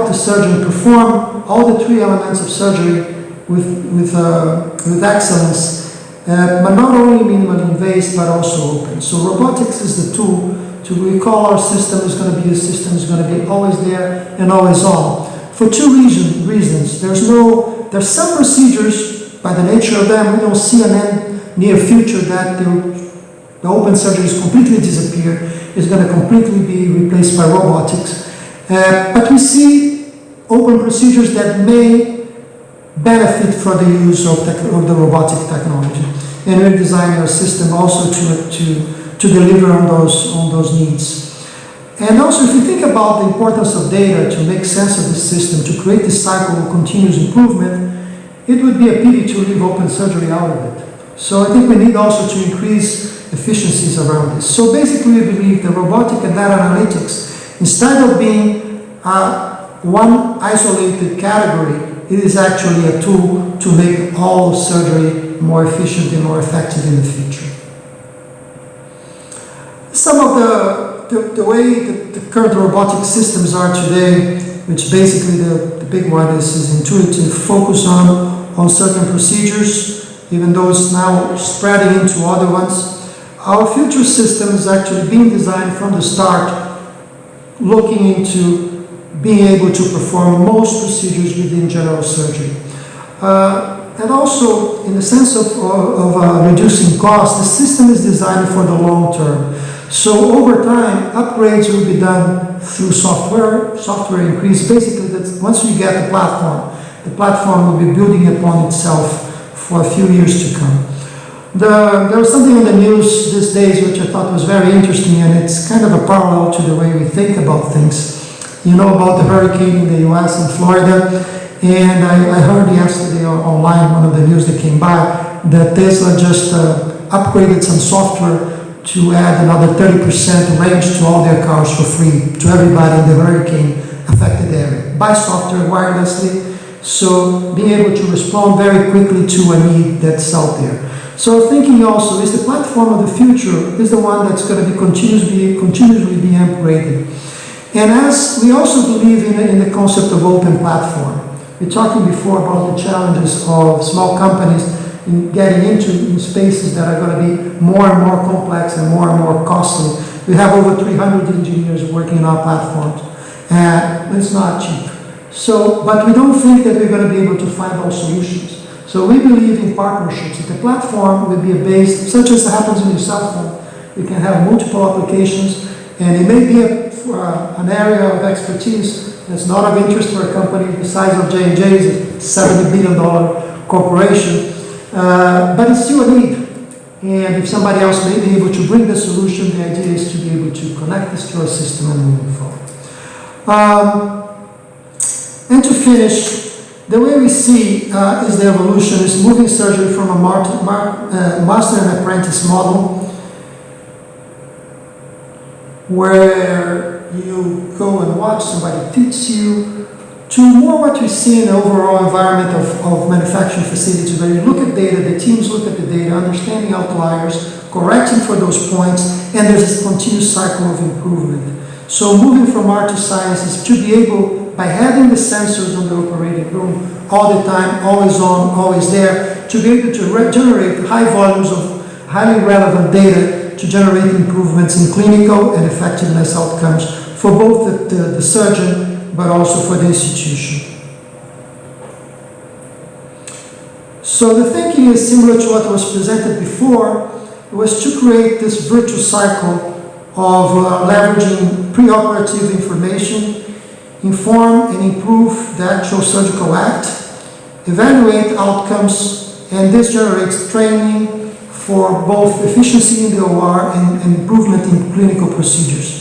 the surgeon perform all the three elements of surgery with excellence, but not only minimally invasive but also open. So robotics is the tool we call our system is going to be a system is going to be always there and always on. For two reasons. There's some procedures, by the nature of them, we don't see an near future that the open surgeries completely disappear, is going to completely be replaced by robotics. But we see open procedures that may benefit from the use of the robotic technology. And we're designing our system also to deliver on those needs. And also, if you think about the importance of data to make sense of the system, to create this cycle of continuous improvement, it would be a pity to leave open surgery out of it. So I think we need also to increase efficiencies around this. So basically, we believe the robotic and data analytics, instead of being one isolated category, it is actually a tool to make all surgery more efficient and more effective in the future. Some of the way the current robotic systems are today, which basically the big one is intuitive, focus on certain procedures, even though it's now spreading into other ones. our future system is actually being designed from the start, looking into being able to perform most procedures within general surgery. And also, in the sense of reducing costs, the system is designed for the long term. So over time, upgrades will be done through software increase. Basically, that's once we get the platform will be building upon itself for a few years to come. There was something in the news these days which I thought was very interesting, and it's kind of a parallel to the way we think about things. You know about the hurricane in the US in Florida, and I heard yesterday online, one of the news that came by, that Tesla just upgraded some software to add another 30% range to all their cars for free to everybody in the hurricane affected area by software wirelessly. So being able to respond very quickly to a need that's out there. So thinking also, is the platform of the future is the one that's going to be continuously being upgraded. And as we also believe in the concept of open platform, we're talking before about the challenges of small companies in getting into spaces that are going to be more and more complex and more costly. We have over 300 engineers working on our platforms, and it's not cheap. So, but we don't think that we're going to be able to find all solutions. So we believe in partnerships. That the platform will be a base, such as happens in your cell phone. You can have multiple applications, and it may be an area of expertise that's not of interest for a company the size of J&J, is a $70 billion corporation, but it's still a need. And if somebody else may be able to bring the solution, the idea is to be able to connect this to our system and move forward. And to finish, the way we see is the evolution is moving surgery from a master and apprentice model, where you go and watch, somebody teach you, to more what we see in the overall environment of manufacturing facilities, where you look at data, the teams look at the data, understanding outliers, correcting for those points, and there's this continuous cycle of improvement. So moving from art to science is to be able, by having the sensors on the operating room all the time, always on, always there, to be able to generate high volumes of highly relevant data to generate improvements in clinical and effectiveness outcomes for both the surgeon but also for the institution. So the thinking is similar to what was presented before. It was to create this virtuous cycle of leveraging preoperative information, inform and improve the actual surgical act, evaluate outcomes, and this generates training for both efficiency in the OR and improvement in clinical procedures.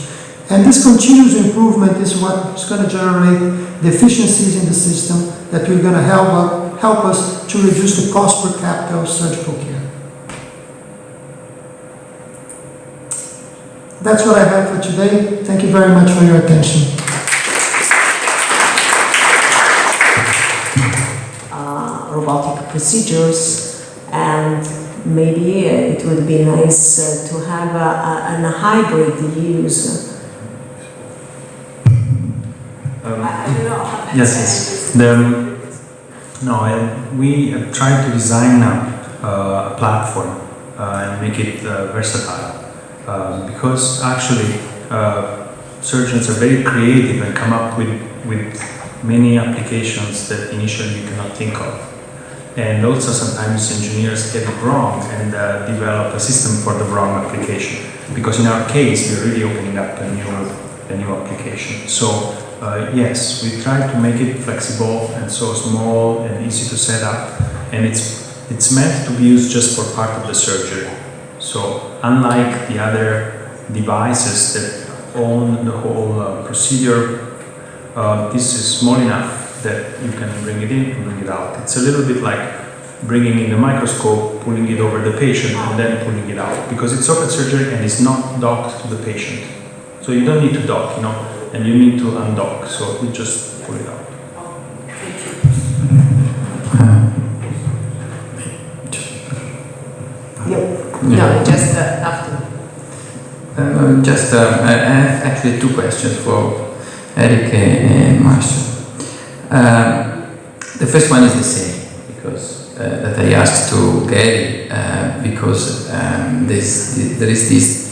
And this continuous improvement is what's going to generate the efficiencies in the system that we're going to help us to reduce the cost per capita of surgical care. That's what I have for today. Thank you very much for your attention. Robotic procedures, and maybe it would be nice to have a hybrid use. I don't know. Yes. We have tried to design a platform and make it versatile because actually surgeons are very creative and come up with many applications that initially you cannot think of. And also sometimes engineers get it wrong and develop a system for the wrong application. Because in our case, we're really opening up a new application. So yes, we try to make it flexible and so small and easy to set up. And it's meant to be used just for part of the surgery. So unlike the other devices that own the whole procedure, this is small enough that you can bring it in and bring it out. It's a little bit like bringing in the microscope, pulling it over the patient, and then pulling it out. Because it's open surgery and it's not docked to the patient. So you don't need to dock, and you need to undock. So we just pull it out. No, just after. I have actually two questions for Eric and Marcio. The first one is the same, because that I asked to Gary because there is this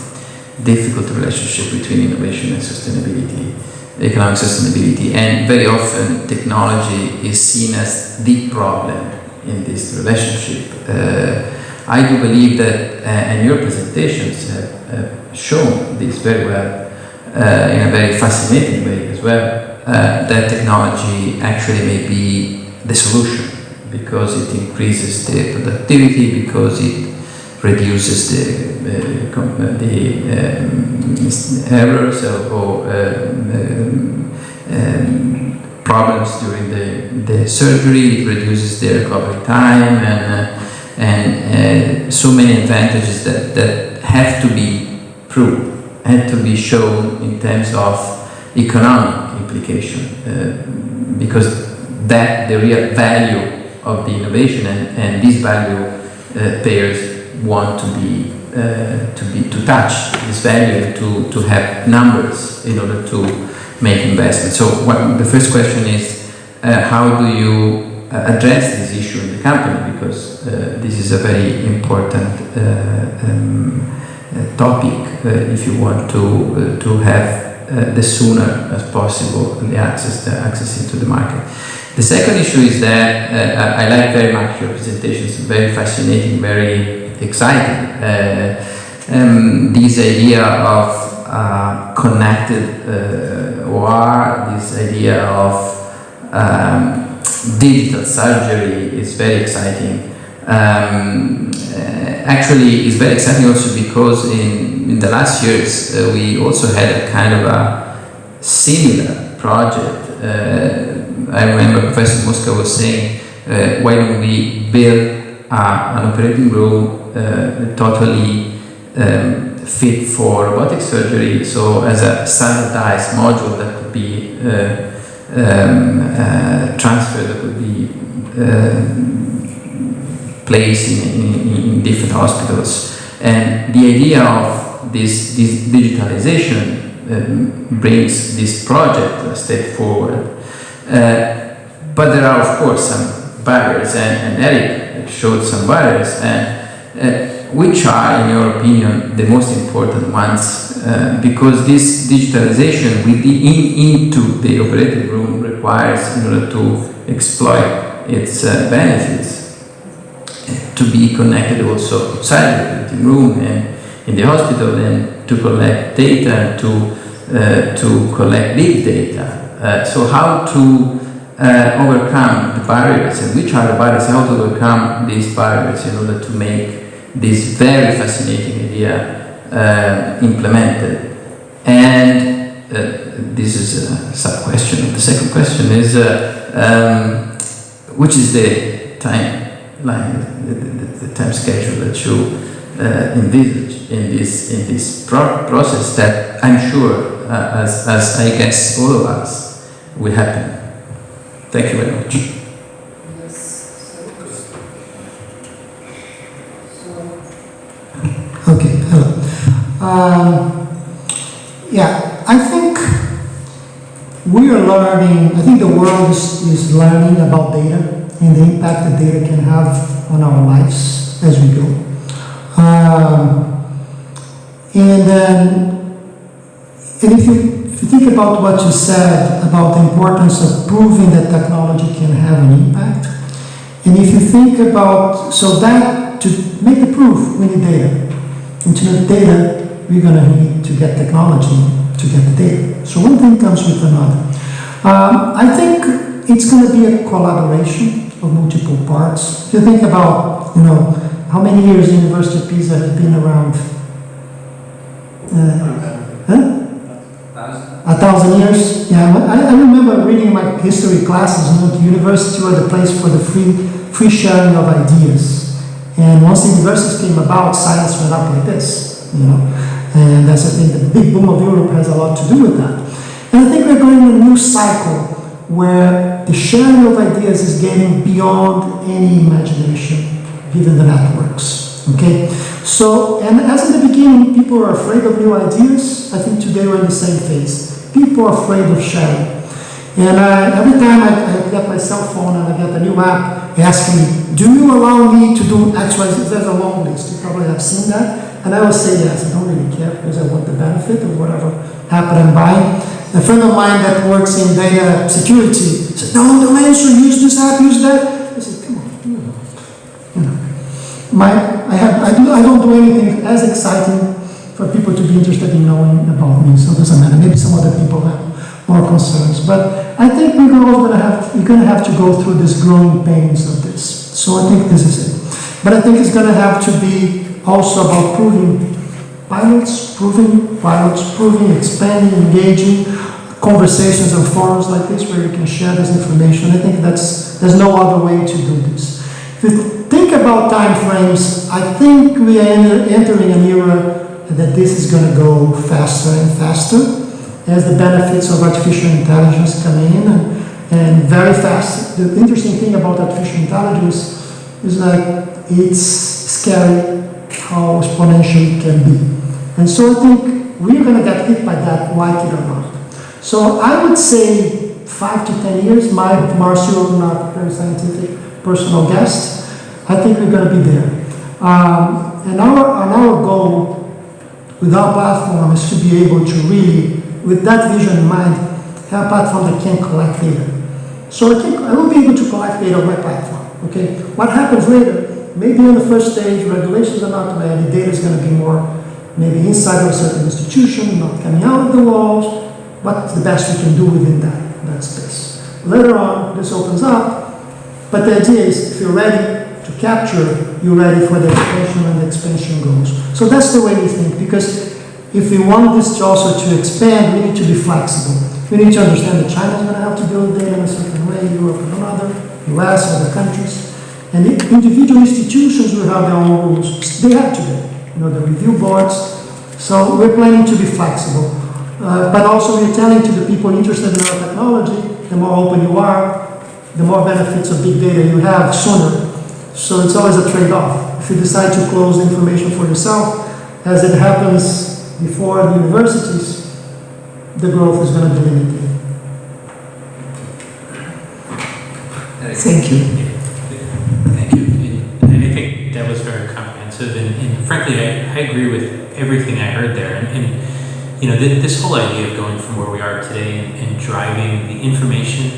difficult relationship between innovation and sustainability, economic sustainability, and very often technology is seen as the problem in this relationship. I do believe that, and your presentations have shown this very well, in a very fascinating way as well, that technology actually may be the solution, because it increases the productivity, because it reduces the errors or problems during the surgery, it reduces the recovery time, and so many advantages that have to be proved and to be shown in terms of economic implication, because that the real value of the innovation, and these value payers want to touch this value and to have numbers in order to make investments. So the first question is, how do you address this issue in the company, because this is a very important topic if you want to have the sooner as possible the access into the market. The second issue is that I like very much your presentations, very fascinating, very exciting. This idea of connected OR, this idea of digital surgery is very exciting. Actually, it's very exciting also because in the last years we also had a kind of a similar project. I remember Professor Mosca was saying, why don't we build an operating room totally fit for robotic surgery, so as a standardized module that could be transferred, that could be placed in different hospitals. And the idea of this digitalization brings this project a step forward. But there are, of course, some barriers, and Eric showed some barriers, which are, in your opinion, the most important ones, because this digitalization into the operating room requires, in order to exploit its benefits, to be connected also outside the operating room and in the hospital, and to collect data, and to collect big data. So how to overcome the barriers, and which are the barriers, how to overcome these barriers in order to make this very fascinating idea implemented. And this is a sub-question. The second question is, which is the timeline, the time schedule that you envisage in this process that I'm sure, as I guess all of us, will happen. Thank you very much. Okay, hello. I think we are learning, I think the world is learning about data and the impact that data can have on our lives as we go. And if you think about what you said about the importance of proving that technology can have an impact, and if you think about, so that to make the proof, we need data. And to get data, we're going to need to get technology to get the data. So one thing comes with another. I think it's going to be a collaboration of multiple parts. If you think about, how many years the University of Pisa has been around? 1,000 years? Yeah, I remember reading my history classes, the university was the place for the free sharing of ideas. And once the universities came about, science went up like this, And that's, I think, the big boom of Europe has a lot to do with that. And I think we're going in a new cycle where the sharing of ideas is getting beyond any imagination, given the networks, okay? So, and as in the beginning, people are afraid of new ideas, I think today we're in the same phase. People are afraid of sharing. And every time I get my cell phone and I get a new app asking me, do you allow me to do XYZ? There's a long list. You probably have seen that. And I will say yes. I don't really care because I want the benefit of whatever app I'm buying. A friend of mine that works in data security said, no, don't answer, use this app, use that. I said, come on, I don't do anything as exciting for people to be interested in knowing about me, so it doesn't matter. Maybe some other people have more concerns. But I think we're going to have to go through this growing pains of this. So I think this is it. But I think it's going to have to be also about proving, expanding, engaging, conversations and forums like this where you can share this information. I think there's no other way to do this. If you think about time frames, I think we are entering an era that this is going to go faster and faster as the benefits of artificial intelligence come in and very fast. The interesting thing about artificial intelligence is that it's scary how exponential it can be. And so I think we're going to get hit by that, like it or not. So I would say 5 to 10 years, Marcio, not very scientific, personal guest, I think we're going to be there. And our goal with our platform is to be able to really, with that vision in mind, have a platform that can collect data. So I will be able to collect data on my platform, okay? What happens later, maybe on the first stage, regulations are not ready, data is going to be more maybe inside of a certain institution, not coming out of the walls, but the best we can do within that space. Later on, this opens up, but the idea is if you're ready to capture, you're ready for the expansion and the expansion goes. So that's the way we think, because if we want this to also to expand, we need to be flexible. We need to understand that China is going to have to build data in a certain way, Europe in another, US, other countries. And individual institutions will have their own rules. They have to be, the review boards. So we're planning to be flexible. But also we're telling to the people interested in our technology, the more open you are, the more benefits of big data you have sooner. So it's always a trade-off. If you decide to close the information for yourself, as it happens before the universities, the growth is going to be limited. Thank you. Thank you. And I think that was very comprehensive. And frankly, I agree with everything I heard there. And this whole idea of going from where we are today and driving the information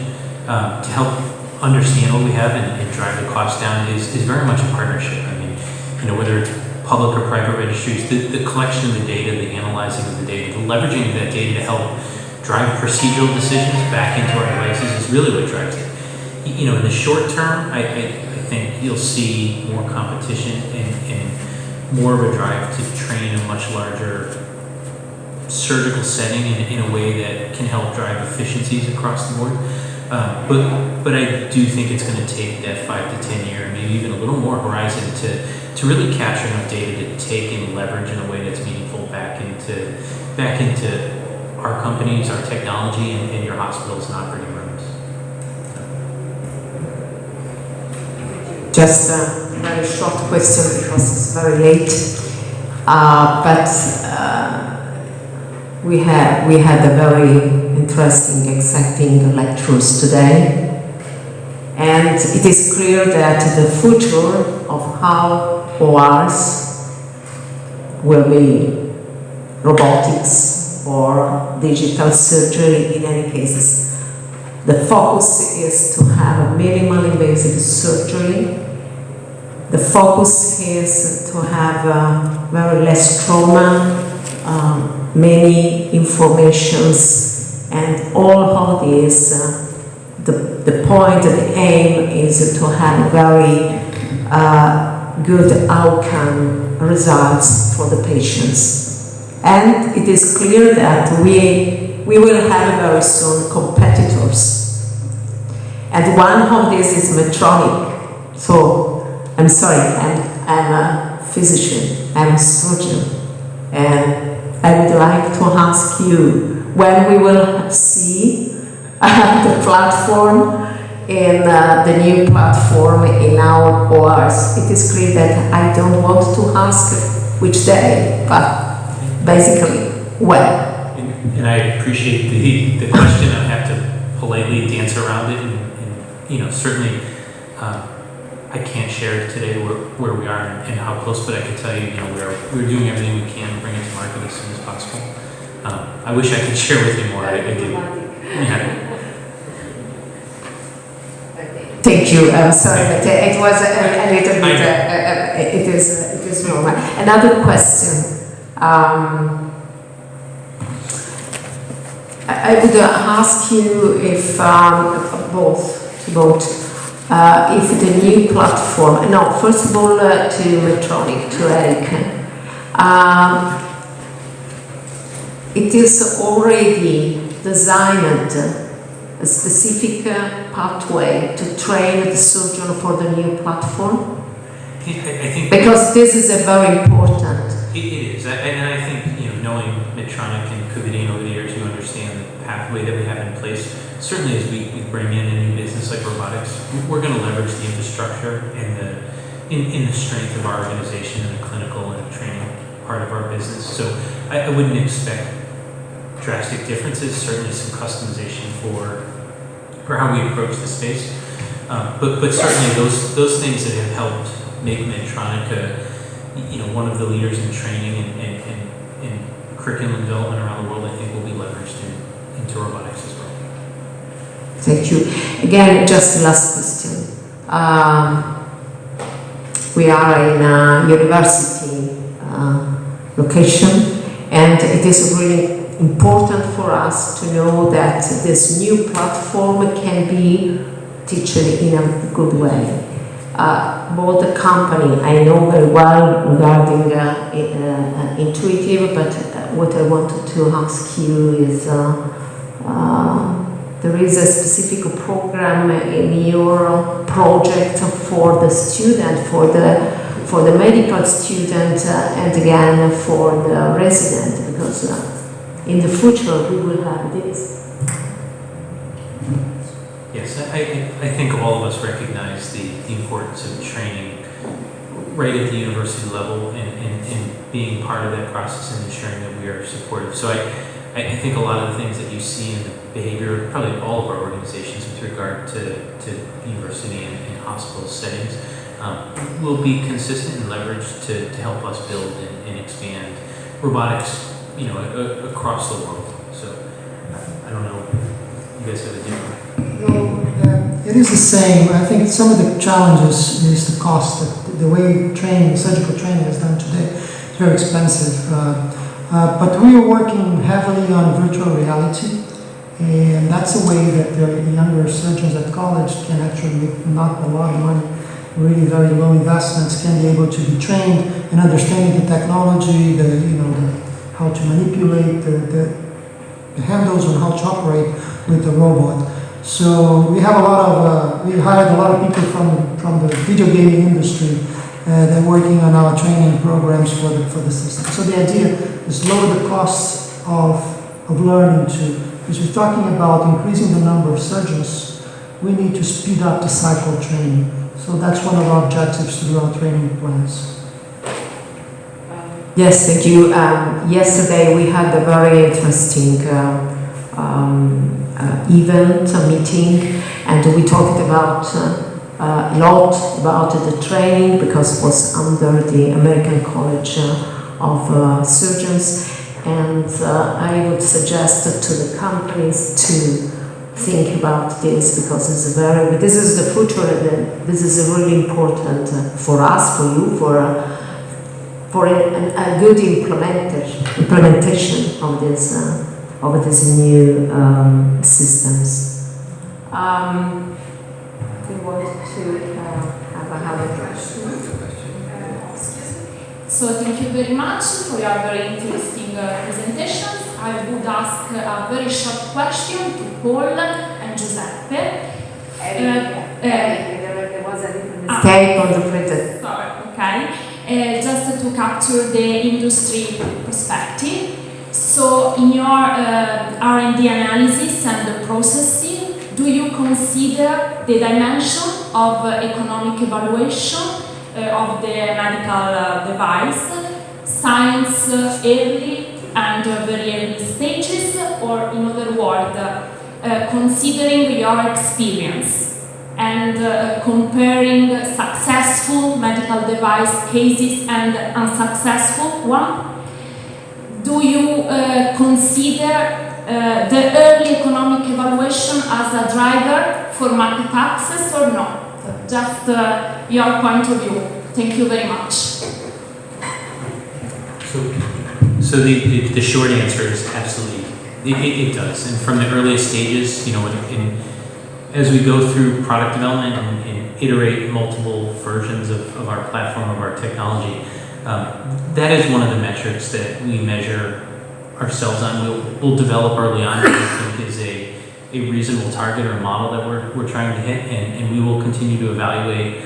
to help understand what we have and drive the cost down is very much a partnership. I mean, whether it's public or private registries, the collection of the data, the analyzing of the data, the leveraging of that data to help drive procedural decisions back into our devices is really what drives it. In the short term, I think you'll see more competition and more of a drive to train a much larger surgical setting in a way that can help drive efficiencies across the board. But I do think it's going to take that 5 to 10 year, maybe even a little more horizon to really capture enough data to take and leverage in a way that's meaningful back into our companies, our technology, and your hospitals and operating rooms. Just a very short question because it's very late. But we had a very interesting, exciting lectures today. And it is clear that the future of how ORs will be robotics or digital surgery in any cases. The focus is to have a minimal invasive surgery. The focus is to have very less trauma, many informations, and all of this. The point, the aim is to have very good outcome results for the patients. And it is clear that we will have very soon competitors. And one of these is Medtronic. So I'm sorry, I'm a physician, I'm a surgeon, and I would like to ask you when we will see the platform in the new platform in our ORs. It is clear that I don't want to ask which day, but basically when. And I appreciate the question. I have to politely dance around it, and certainly I can't share today where we are and how close, but I can tell you, we're doing everything we can to bring it to market as soon as possible. I wish I could share with you more. I do. Yeah. Thank you. Sorry, but it was a little bit. It is normal. Another question. I would ask you if if the new platform. No, first of all, to Medtronic, to Eric. It is already designed a specific pathway to train the surgeon for the new platform? I think because this is a very important. It is, and I think knowing Medtronic and Covidien over the years, you understand the pathway that we have in place. Certainly, as we bring in a new business like robotics, we're going to leverage the infrastructure and the strength of our organization and the clinical and training part of our business. So I wouldn't expect drastic differences. Certainly, some customization for how we approach the space, but certainly those things that have helped make Medtronic one of the leaders in training and curriculum development around the world, I think will be leveraged into robotics as well. Thank you. Again, just the last question. We are in a university location, and it is really important for us to know that this new platform can be taught in a good way. Both the company, I know very well regarding Intuitive, but what I wanted to ask you is there is a specific program in your project for the student, for the medical student, and again for the resident, because in the future we will have this. Yes, I think all of us recognize the importance of training right at the university level and being part of that process and ensuring that we are supportive. So I think a lot of the things that you see in the behavior of probably all of our organizations with regard to university and hospital settings will be consistent and leveraged to help us build and expand robotics across the world. So I don't know, you guys have a different. It is the same. I think some of the challenges is the cost. The way surgical training is done today is very expensive. But we are working heavily on virtual reality, and that's a way that the younger surgeons at college can actually, with not a lot of money, really very low investments, can be able to be trained in understanding the technology, how to manipulate the handles and how to operate with the robot. So we have we hired a lot of people from the video gaming industry. They're working on our training programs for the system. So the idea is lower the costs of learning too. Because we're talking about increasing the number of surgeons, we need to speed up the cycle training. So that's one of our objectives through our training plans. Yes, thank you. Yesterday we had a very interesting meeting, and we talked about a lot about the training because it was under the American College of Surgeons, and I would suggest to the companies to think about this because this is the future, and this is really important for us, for you, for a good implementation of these new systems. Do you want to have another question? So thank you very much for your very interesting presentations. I would ask a very short question to Paul and Giuseppe. There was a little mistake on the printed. Sorry, okay. Just to capture the industry perspective. So in your R&D analysis and the processing, do you consider the dimension of economic evaluation of the medical device, science early and very early stages, or in other words, considering your experience, and comparing successful medical device cases and unsuccessful one? Do you consider the early economic evaluation as a driver for market access or no? Just your point of view. Thank you very much. So the short answer is absolutely, it does. And from the earliest stages, you know, as we go through product development and iterate multiple versions of our platform, of our technology, that is one of the metrics that we measure ourselves on. We'll develop early on what we think is a reasonable target or model that we're trying to hit, and we will continue to evaluate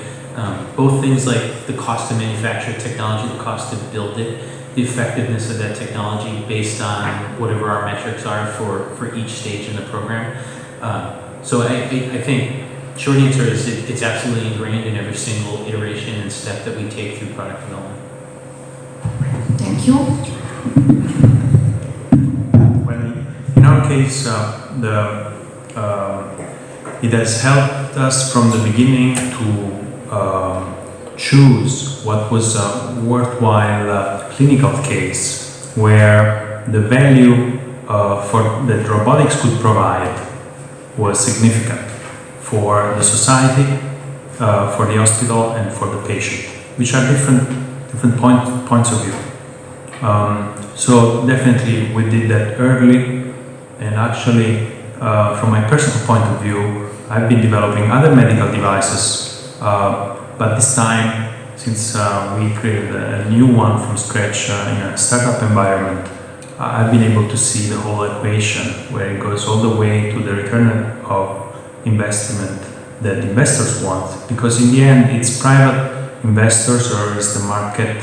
both things like the cost to manufacture technology, the cost to build it, the effectiveness of that technology based on whatever our metrics are for each stage in the program. So I think short answer is it's absolutely ingrained in every single iteration and step that we take through product development. Thank you. In our case, it has helped us from the beginning to choose what was a worthwhile clinical case where the value that robotics could provide was significant for the society, for the hospital, and for the patient, which are different points of view. So definitely we did that early, and actually from my personal point of view, I've been developing other medical devices, but this time, since we created a new one from scratch in a startup environment, I've been able to see the whole equation where it goes all the way to the return of investment that investors want, because in the end it's private investors, or it's the market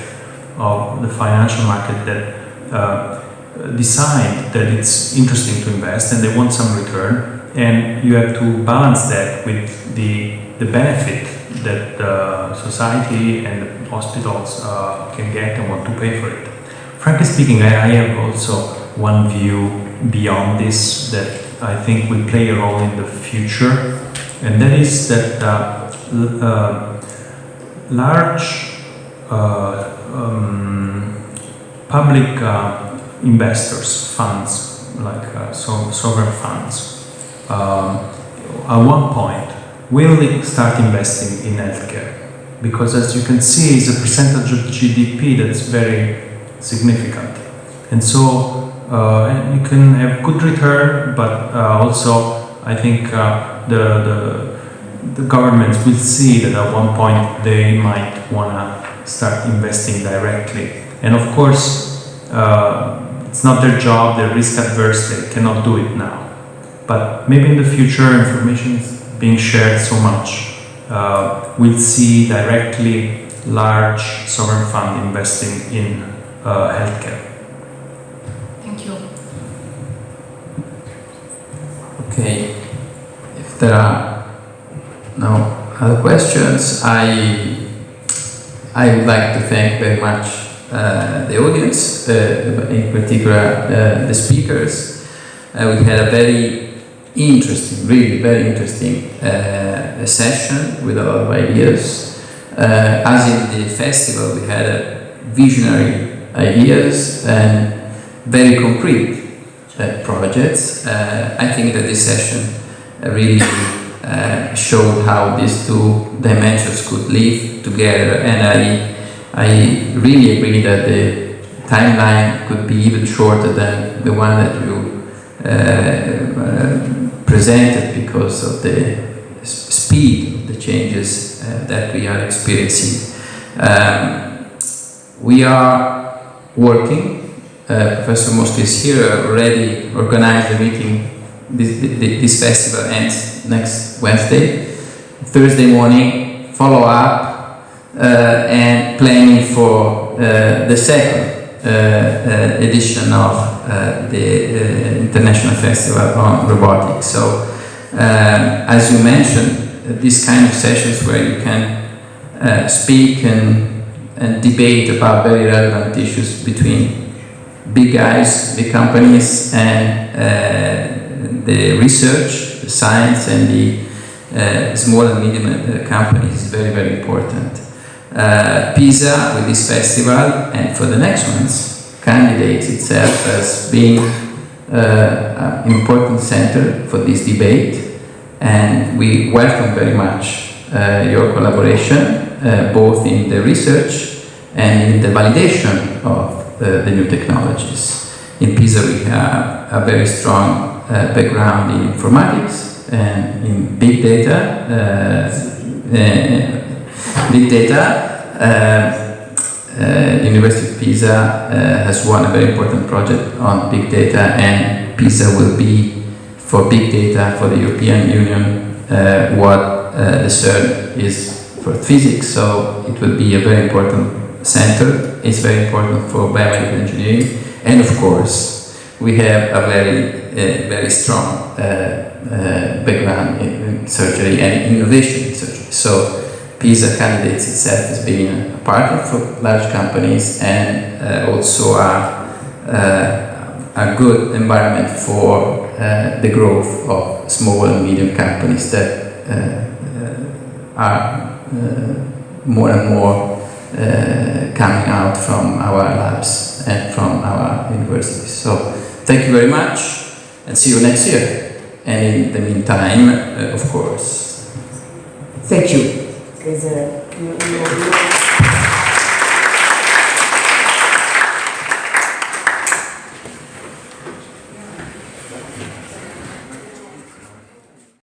of the financial market that decide that it's interesting to invest and they want some return, and you have to balance that with the benefit that society and the hospitals can get and want to pay for it. Frankly speaking, I have also one view beyond this that I think will play a role in the future, and that is that large public investors, funds like sovereign funds, at one point will start investing in healthcare, because as you can see, it's a percentage of GDP that's very significant, and so you can have good return, but also I think the governments will see that at one point they might want to start investing directly, and of course it's not their job, they're risk adverse, they cannot do it now, but maybe in the future information is being shared so much, we'll see directly large sovereign fund investing in healthcare. Thank you. Okay, if there are no other questions, I would like to thank very much the audience, in particular the speakers. We had a very interesting, really very interesting session with a lot of ideas. As in the festival, we had visionary ideas and very concrete projects. I think that this session really showed how these two dimensions could live together, and I really agree that the timeline could be even shorter than the one that you presented, because of the speed of the changes that we are experiencing. We are working. Professor Mosca is here, already organized the meeting. This festival ends next Wednesday. Thursday morning, follow up and planning for the second edition of the International Festival on Robotics. So, as you mentioned, these kind of sessions where you can speak and debate about very relevant issues between big guys, big companies, and the research, the science, and the small and medium companies is very, very important. Pisa, with this festival, and for the next ones, candidates itself as being an important center for this debate, and we welcome very much your collaboration, both in the research and in the validation of the new technologies. In Pisa we have a very strong background in informatics and in big data. University of Pisa has won a very important project on big data, and Pisa will be for big data for the European Union what the CERN is for physics, so it will be a very important center. It's very important for biomedical engineering, and of course we have a very strong background in surgery and innovation in surgery. So Pisa candidates itself as being a partner for large companies, and also a good environment for the growth of small and medium companies that are more and more coming out from our labs and from our universities. So thank you very much, and see you next year. And in the meantime, of course. Thank you.